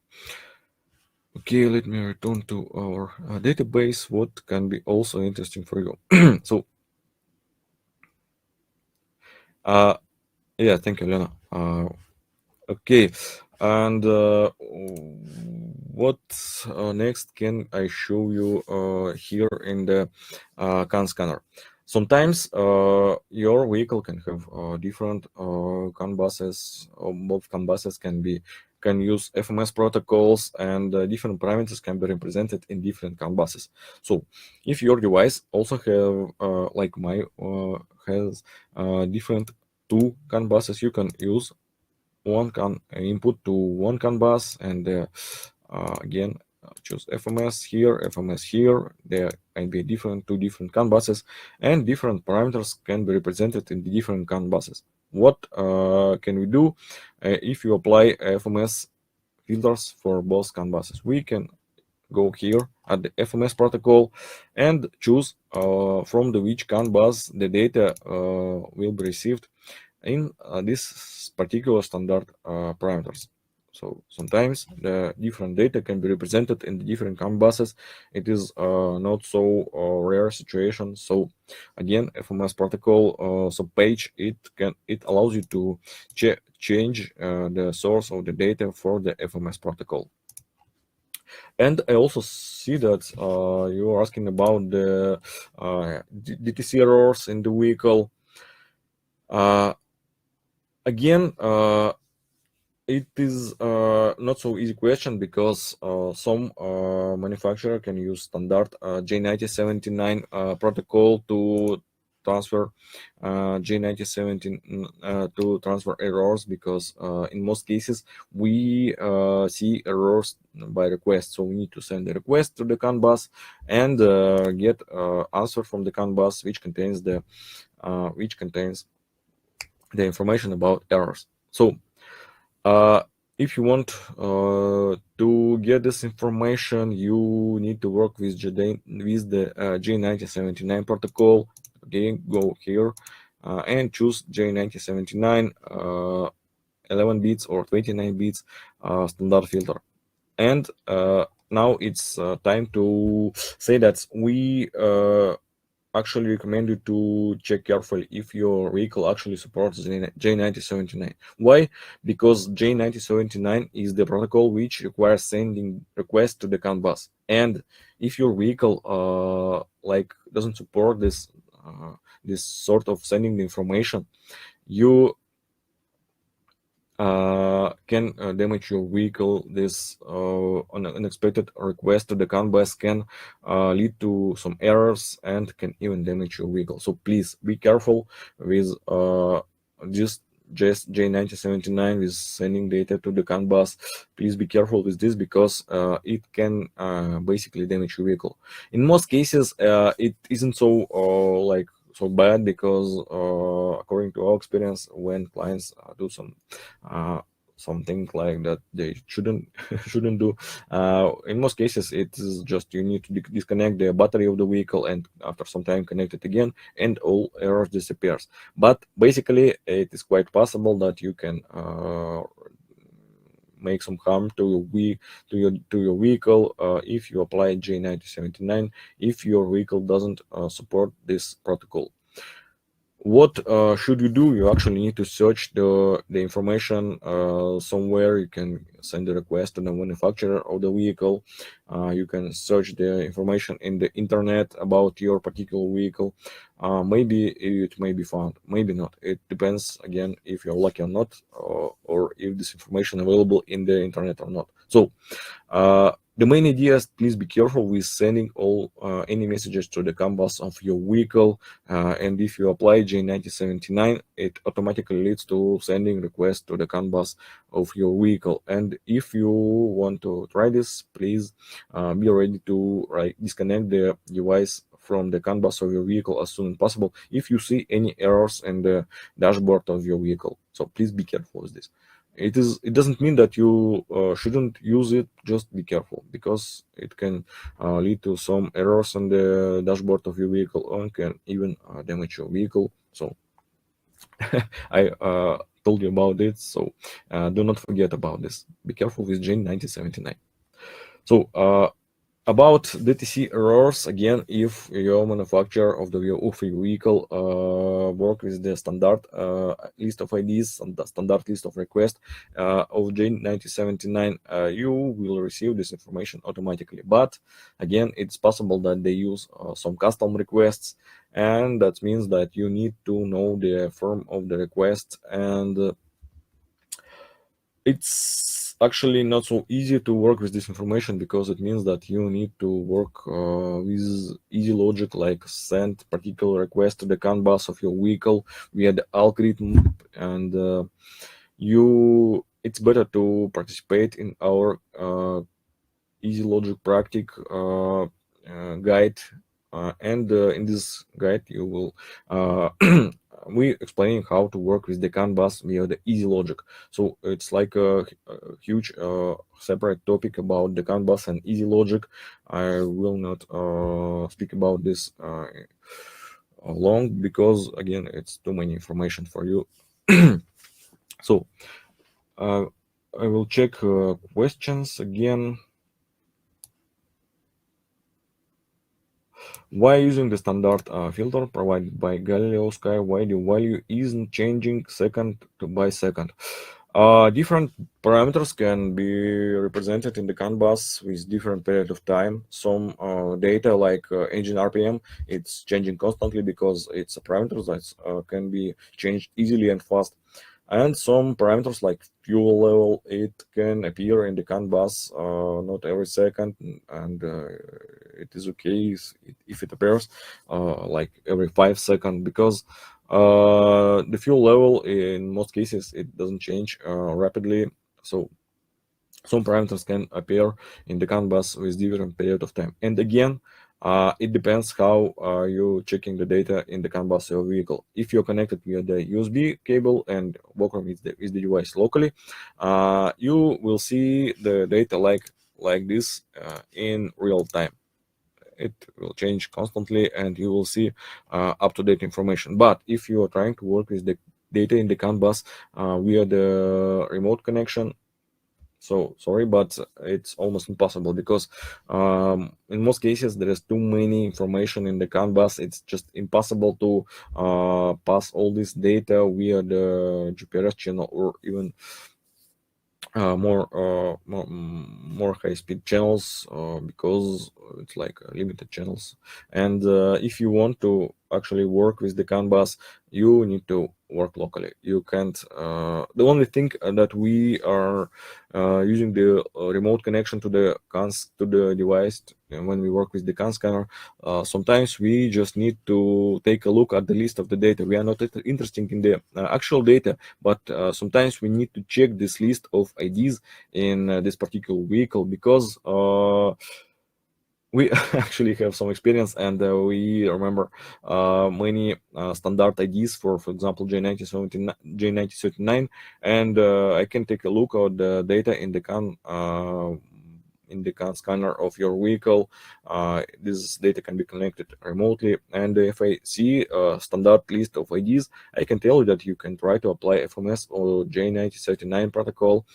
okay, let me return to our database. What can be also interesting for you? So, yeah, thank you, Lena. Okay, and what next can I show you here in the CAN scanner? Sometimes your vehicle can have different CAN buses, or both CAN buses can use FMS protocols, and different parameters can be represented in different CAN buses. So if your device also have like my has different 2 CAN buses, you can use one CAN input to one CAN bus, and again choose FMS here, FMS here. There can be 2 different CAN buses, and different parameters can be represented in the different CAN buses. What can we do if you apply FMS filters for both CAN buses? We can go here at the FMS protocol and choose from the which CAN bus the data will be received in this particular standard parameters. So sometimes the different data can be represented in the different CAN buses. It is not so rare situation. So again, FMS protocol page, it allows you to change the source of the data for the FMS protocol. And I also see that you are asking about the DTC errors in the vehicle. Again, it is not so easy question, because some manufacturer can use standard J9079 protocol to transfer J9017 to transfer errors, because in most cases we see errors by request. So we need to send the request to the CAN bus and get answer from the CAN bus, which contains the information about errors. So if you want to get this information, you need to work with the J9079 protocol. Okay, go here and choose J9079 11 bits or 29 bits standard filter. And now it's time to say that we actually recommend you to check carefully if your vehicle actually supports J9079. Why? Because J9079 is the protocol which requires sending requests to the CAN bus. And if your vehicle like doesn't support this sort of sending the information, you can damage your vehicle. This unexpected request to the CAN bus can lead to some errors and can even damage your vehicle. So please be careful with just J9079 with sending data to the CAN bus. Please be careful with this, because it can basically damage your vehicle. In most cases, it isn't so so bad, because according to our experience, when clients do something like that they shouldn't do, in most cases it is just you need to disconnect the battery of the vehicle, and after some time connect it again, and all errors disappears. But basically it is quite possible that you can make some harm to your vehicle if you apply J9079, if your vehicle doesn't support this protocol. What should you do? You actually need to search the information somewhere. You can send a request to the manufacturer of the vehicle. You can search the information in the internet about your particular vehicle. Maybe it may be found, maybe not. It depends, again, if you're lucky or not, or if this information available in the internet or not. So the main idea is, please be careful with sending any messages to the CAN bus of your vehicle. And if you apply J9079, it automatically leads to sending requests to the CAN bus of your vehicle. And if you want to try this, please be ready to disconnect the device from the CAN bus of your vehicle as soon as possible if you see any errors in the dashboard of your vehicle. So please be careful with this. It doesn't mean that you shouldn't use it. Just be careful, because it can lead to some errors on the dashboard of your vehicle, and can even damage your vehicle. So I told you about it, so do not forget about this. Be careful with J9079. So about DTC errors, again, if your manufacturer of your vehicle work with the standard list of IDs and the standard list of requests of J9079, you will receive this information automatically. But again, it's possible that they use some custom requests, and that means that you need to know the form of the request, and it's actually not so easy to work with this information, because it means that you need to work with easy logic, like send particular request to the CAN bus of your vehicle via the algorithm. And it's better to participate in our easy logic practice guide, and in this guide you will we explaining how to work with the CAN bus via the easy logic. So it's like a huge separate topic about the CAN bus and easy logic. I will not speak about this long, because again, it's too many information for you. So I will check questions again. Why using the standard filter provided by Galileosky, why the value isn't changing second by second? Different parameters can be represented in the CAN bus with different period of time. Some data, like engine RPM, it's changing constantly because it's a parameter that can be changed easily and fast. And some parameters like fuel level, it can appear in the CAN bus not every second, and it is okay if it appears like every 5 seconds, because the fuel level in most cases it doesn't change rapidly. So some parameters can appear in the CAN bus with different period of time. And again, it depends how you checking the data in the CAN bus of your vehicle. If you're connected via the USB cable and working with the device locally, you will see the data like this in real time. It will change constantly, and you will see up-to-date information. But if you are trying to work with the data in the CAN bus via the remote connection, so sorry, but it's almost impossible, because in most cases there is too many information in the CAN bus. It's just impossible to pass all this data via the GPRS channel, or even more high-speed channels, because it's like limited channels. And if you want to actually work with the CAN bus, you need to work locally. You can't. The only thing that we are using the remote connection to the device when we work with the CAN scanner. Sometimes we just need to take a look at the list of the data. We are not interested in the actual data, but sometimes we need to check this list of IDs in this particular vehicle, because we actually have some experience, and we remember many standard IDs for example, J9039, and I can take a look at the data in the CAN scanner of your vehicle. This data can be connected remotely, and if I see a standard list of IDs, I can tell you that you can try to apply FMS or J9039 protocol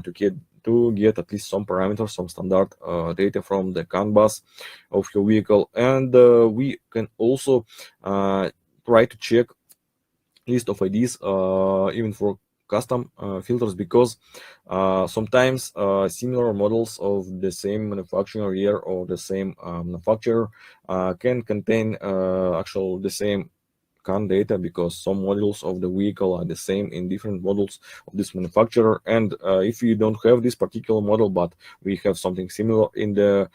to get at least some parameters, some standard data from the CAN bus of your vehicle. And we can also try to check list of IDs even for custom filters, because sometimes similar models of the same manufacturer year or the same manufacturer can contain the same CAN data, because some models of the vehicle are the same in different models of this manufacturer. And if you don't have this particular model, but we have something similar in our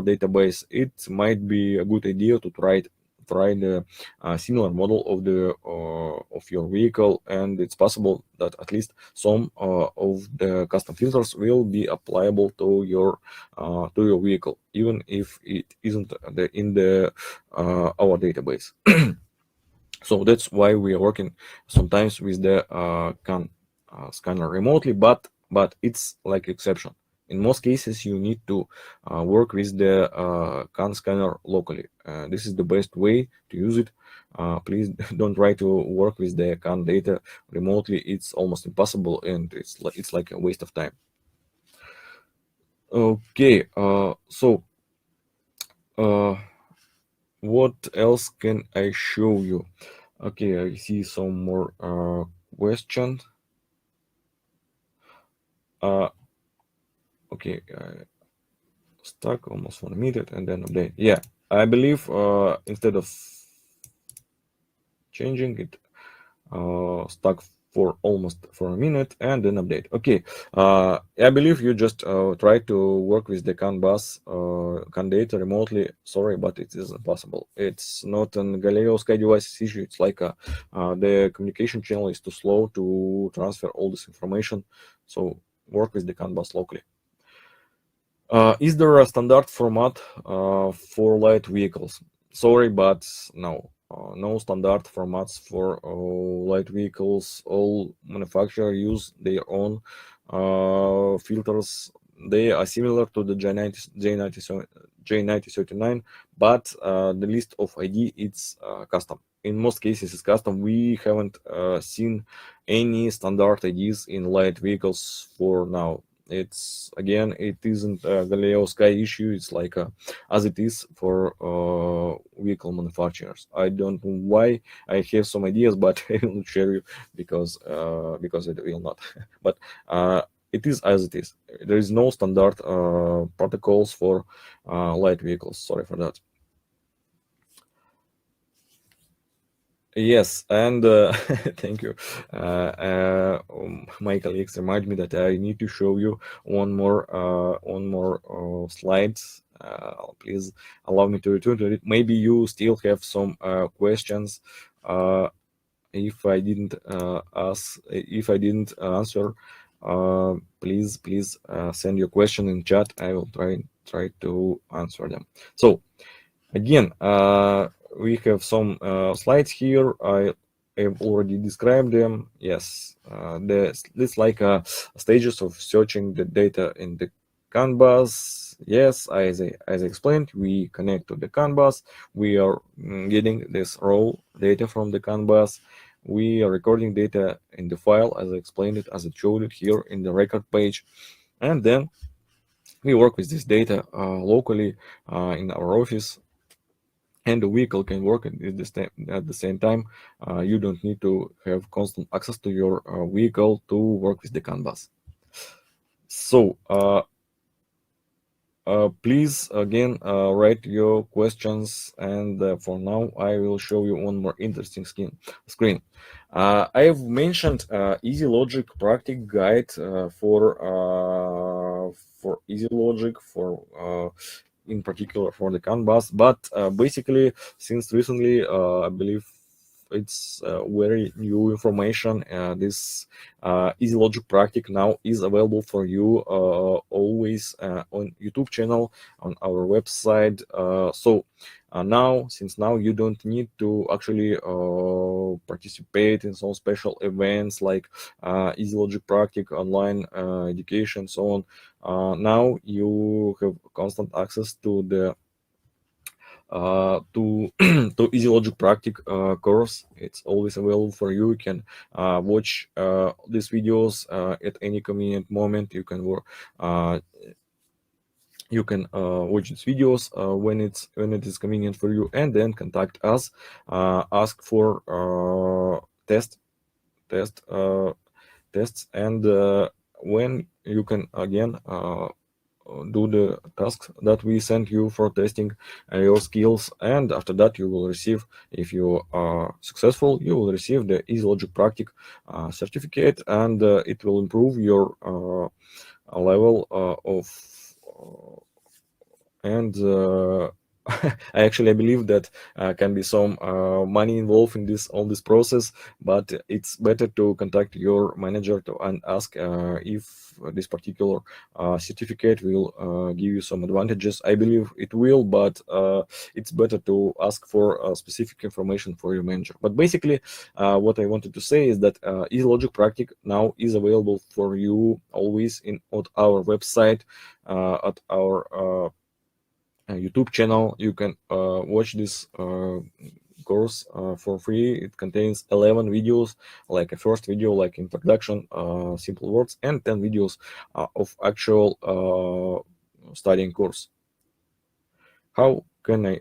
database, it might be a good idea to try the similar model of your vehicle, and it's possible that at least some of the custom filters will be applicable to your vehicle, even if it isn't in our database. So that's why we are working sometimes with the CAN scanner remotely, but it's like exception. In most cases, you need to work with the CAN scanner locally. This is the best way to use it. Please don't try to work with the CAN data remotely. It's almost impossible, and it's like a waste of time. Okay, so what else can I show you? Okay, I see some more questions. Okay, stuck almost for a minute and then update. Yeah, I believe instead of changing it, stuck for almost for a minute and then update. Okay, I believe you just try to work with the CAN bus CAN data remotely. Sorry, but it isn't possible. It's not an Galileosky device issue. It's like the communication channel is too slow to transfer all this information. So work with the CAN bus locally. Is there a standard format for light vehicles? Sorry, but no. No standard formats for light vehicles. All manufacturers use their own filters. They are similar to the J9039, but the list of ID it's custom. In most cases, it's custom. We haven't seen any standard IDs in light vehicles for now. It's again, it isn't a Galileosky issue. It's like as it is for vehicle manufacturers. I don't know why. I have some ideas, but I will not share you because it will not. But it is as it is. There is no standard protocols for light vehicles. Sorry for that. Yes, and thank you. My colleagues remind me that I need to show you one more slides please allow me to return to it. Maybe you still have some questions. If I didn't answer, please send your question in chat. I will try to answer them. So again, we have some slides here. I have already described them. Yes, it's like stages of searching the data in the CAN bus. Yes, as I explained, we connect to the CAN bus. We are getting this raw data from the CAN bus. We are recording data in the file, as I explained it, as I showed it here in the record page, and then we work with this data locally in our office. And the vehicle can work at the same time. You don't need to have constant access to your vehicle to work with the CAN bus. So please again write your questions, and for now I will show you one more interesting screen. I have mentioned Easy Logic Practic Guide for Easy Logic for in particular for the CAN bus, but basically since recently I believe it's very new information. This Easy Logic Practic now is available for you always on YouTube channel, on our website. So since now you don't need to actually participate in some special events like Easy Logic Practic, online education, so on. Now you have constant access to the to Easy Logic Practic course. It's always available for you. You can watch these videos at any convenient moment. You can watch these videos when it is convenient for you, and then contact us, ask for tests, and when you can again do the tasks that we send you for testing your skills, and after that you will receive, if you are successful, you will receive the Easy Logic Practic certificate, and it will improve your level of and I believe that can be some money involved in all this process, but it's better to contact your manager and ask if this particular certificate will give you some advantages. I believe it will, but it's better to ask for specific information for your manager. But basically, what I wanted to say is that Easy Logic Practic now is available for you always at our website, at our YouTube channel. You can watch this course for free. It contains 11 videos, like a first video like introduction, simple words, and 10 videos of actual studying course. How can I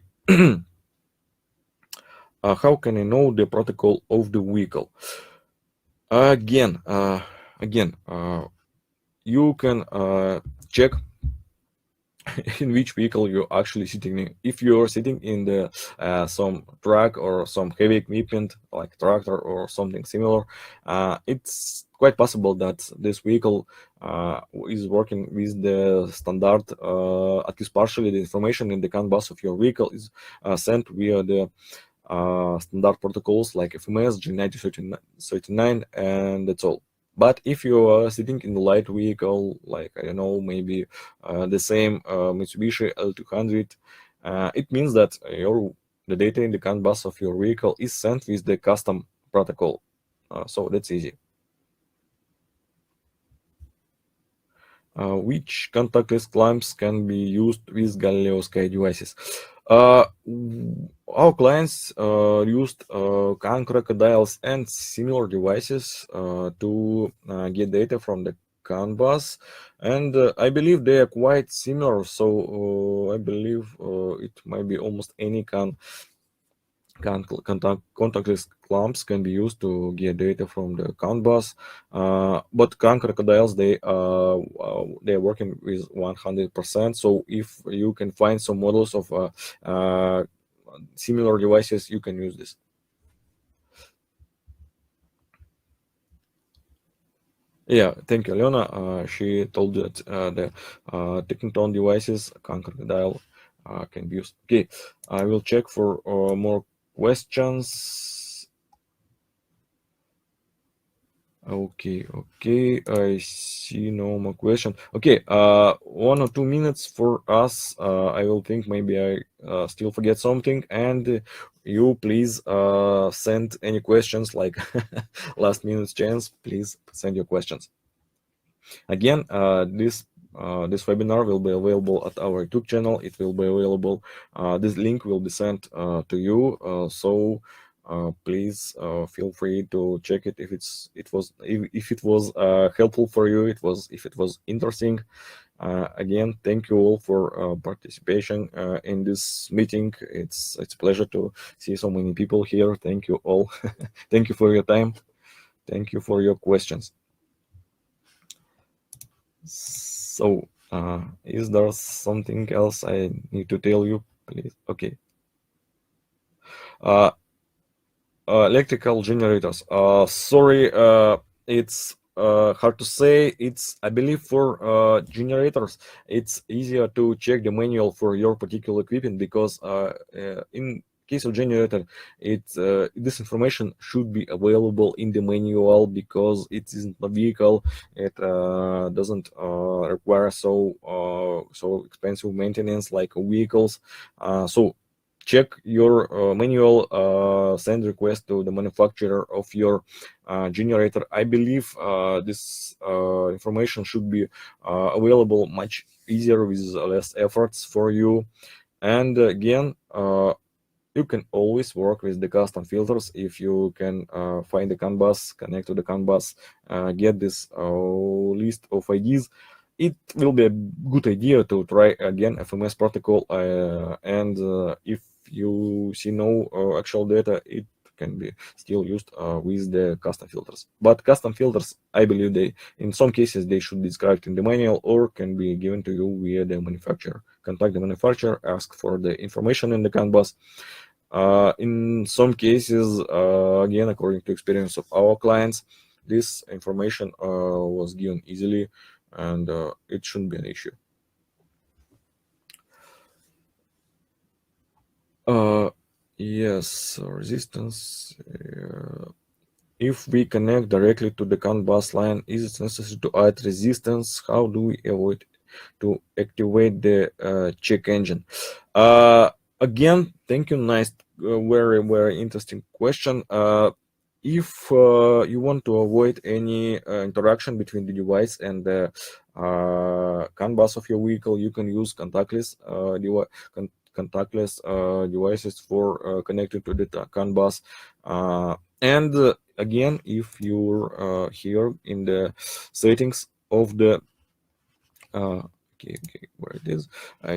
how can I know the protocol of the vehicle? Again, you can check in which vehicle you're actually sitting in. If you're sitting in the some truck or some heavy equipment like tractor or something similar, it's quite possible that this vehicle is working with the standard, at least partially. The information in the CAN bus of your vehicle is sent via the standard protocols like FMS, G9039, and that's all. But if you are sitting in the light vehicle, like, I don't know, maybe the same Mitsubishi L200, it means that the data in the CAN bus of your vehicle is sent with the custom protocol. So that's easy. Which contactless clamps can be used with Galileosky devices? Our clients used CAN crocodiles and similar devices to get data from the CAN bus, and I believe they are quite similar. So I believe it might be almost any contactless clamps can be used to get data from the CAN bus, but CAN crocodiles, they are working with 100%. So if you can find some models of similar devices, you can use this. Yeah, thank you, Alena. She told that the ticking tone devices, crocodile, can be used. Okay, I will check for more questions. Okay, I see no more question. Okay, 1 or 2 minutes for us. I will think maybe I still forget something, and you please send any questions like last minute chance. Please send your questions. Again, this webinar will be available at our YouTube channel. It will be available. This link will be sent to you. So please feel free to check it if it was helpful for you. If it was interesting. Again, thank you all for participation in this meeting. It's a pleasure to see so many people here. Thank you all. Thank you for your time. Thank you for your questions. So, is there something else I need to tell you, please? Okay. Uh, Electrical generators. Sorry, it's hard to say. I believe for generators, it's easier to check the manual for your particular equipment because in case of generator, this information should be available in the manual because it isn't a vehicle. It doesn't require so expensive maintenance like vehicles. So check your manual, send request to the manufacturer of your generator. I believe this information should be available much easier with less efforts for you. And again, you can always work with the custom filters if you can find the CAN bus, connect to the CAN bus, get this list of IDs. It will be a good idea to try again FMS protocol, and if you see no actual data, it can be still used with the custom filters. But custom filters, I believe in some cases they should be described in the manual or can be given to you via the manufacturer. Contact the manufacturer, ask for the information in the CAN bus. In some cases, again, according to experience of our clients, this information was given easily, and it shouldn't be an issue. Yes, resistance. If we connect directly to the CAN bus line, is it necessary to add resistance? How do we avoid to activate the check engine? Again, thank you. Nice, very interesting question. If you want to avoid any interaction between the device and the CAN bus of your vehicle, you can use contactless devices for connecting to the CAN bus. And again, if you're here in the settings of the okay, where it is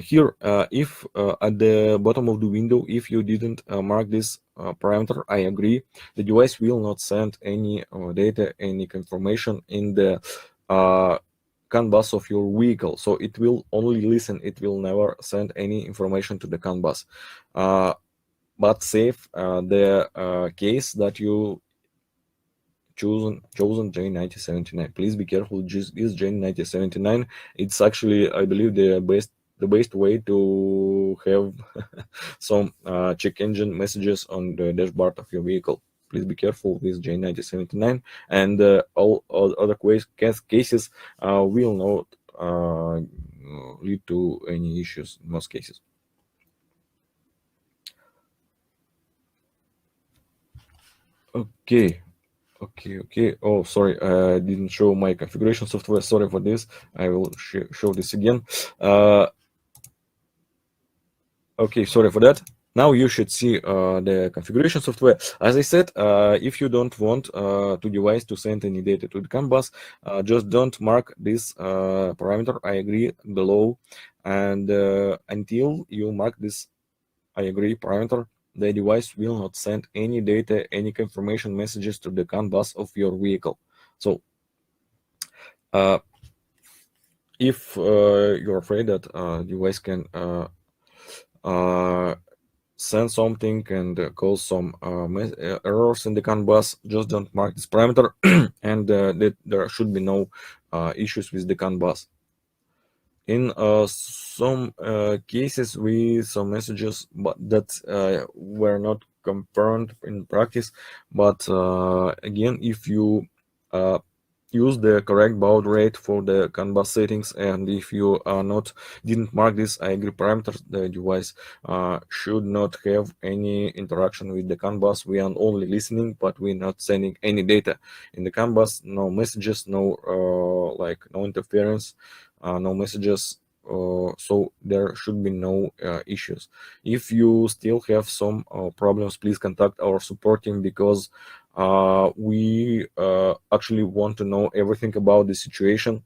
here, if at the bottom of the window, if you didn't mark this parameter, I agree, the device will not send any data, any confirmation in the CAN bus of your vehicle. So it will only listen, it will never send any information to the CAN bus. But save the case that you chosen J9079. Please be careful. This J9079. It's actually, I believe, the best way to have some check engine messages on the dashboard of your vehicle. Please be careful with J9079, and all other cases will not lead to any issues in most cases. Okay. Oh, sorry, I didn't show my configuration software. Sorry for this. I will show this again. Okay, sorry for that. Now you should see the configuration software. As I said, if you don't want to device to send any data to the CAN bus, just don't mark this parameter, I agree, below. And until you mark this I agree parameter, the device will not send any data, any confirmation messages to the CAN bus of your vehicle. So if you're afraid that device can send something and cause some errors in the CAN bus, just don't mark this parameter, and that there should be no issues with the CAN bus. In some cases, we saw messages but that were not confirmed in practice. But again, if you use the correct baud rate for the CAN bus settings, and if you didn't mark this I agree parameters, the device should not have any interaction with the CAN bus. We are only listening, but we're not sending any data in the CAN bus. No messages, no no interference, no messages. So there should be no issues. If you still have some problems, please contact our support team, because we actually want to know everything about the situation.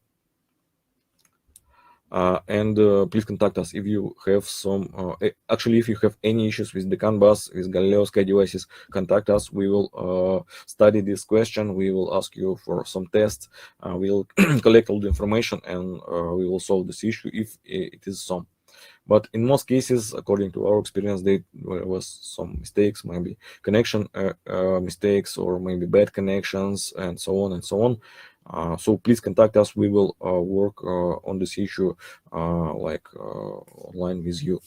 And please contact us if you have some actually, if you have any issues with the CAN bus, with Galileosky devices, contact us. We will study this question, we will ask you for some tests, we'll collect all the information, and we will solve this issue if it is some. But in most cases, according to our experience, there was some mistakes, maybe connection mistakes, or maybe bad connections, and so on and so on. So please contact us. We will work on this issue online with you.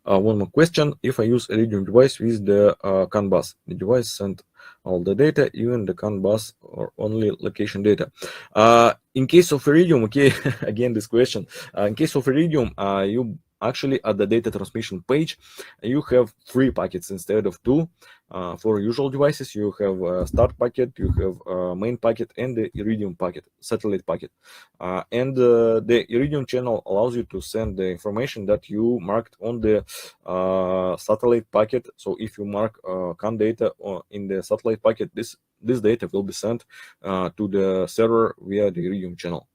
One more question: if I use Iridium device with the CAN bus, the device sent all the data, even the CAN bus, or only location data? In case of Iridium, okay, again this question. In case of Iridium, you actually at the data transmission page, you have 3 packets instead of 2. For usual devices, you have a start packet, you have a main packet, and the Iridium packet, satellite packet. And the Iridium channel allows you to send the information that you marked on the satellite packet. So if you mark CAN data in the satellite packet, this data will be sent to the server via the Iridium channel.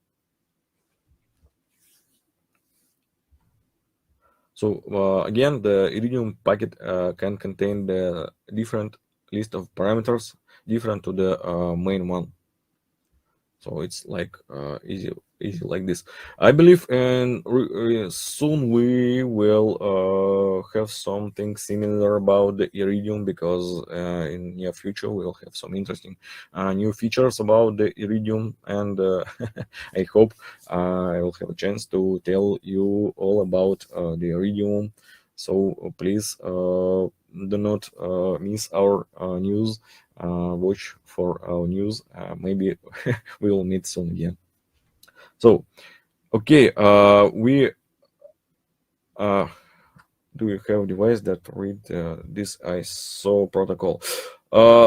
So again, the Iridium packet can contain the different list of parameters, different to the main one. So it's like easy like this. I believe, and soon we will have something similar about the Iridium, because in near future we'll have some interesting new features about the Iridium, and I hope I will have a chance to tell you all about the Iridium. So please do not miss our news. Watch for our news. Maybe we will meet soon again. So, okay, we do you have a device that read this ISO protocol?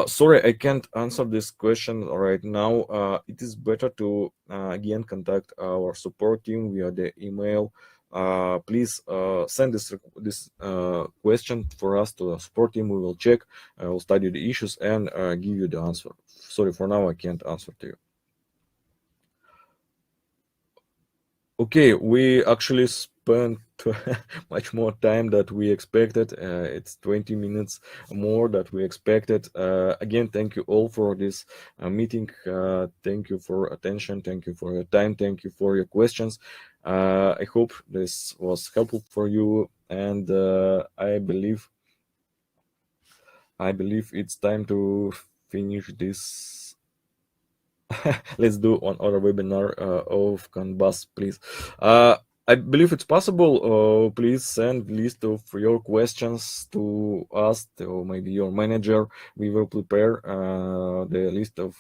Sorry, I can't answer this question right now. It is better to again contact our support team via the email. Please send this question for us to the support team. We will check, we'll study the issues, and give you the answer. Sorry, for now I can't answer to you. Okay, we actually spent much more time that we expected. It's 20 minutes more that we expected. Again, thank you all for this meeting. Thank you for attention. Thank you for your time. Thank you for your questions. I hope this was helpful for you, and I believe it's time to finish this. Let's do one other webinar of CAN bus, please. I believe it's possible. Please send list of your questions to us, or maybe your manager. We will prepare the list of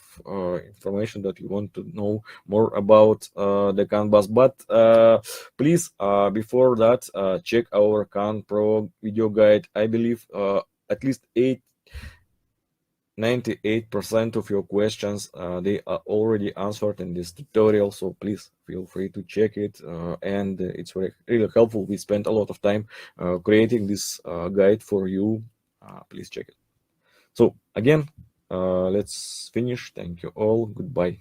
information that you want to know more about the CAN bus. But please, before that, check our CAN Pro video guide. I believe at least 98% of your questions they are already answered in this tutorial, so please feel free to check it, and it's really helpful. We spent a lot of time creating this guide for you. Please check it. So again, let's finish. Thank you all. Goodbye.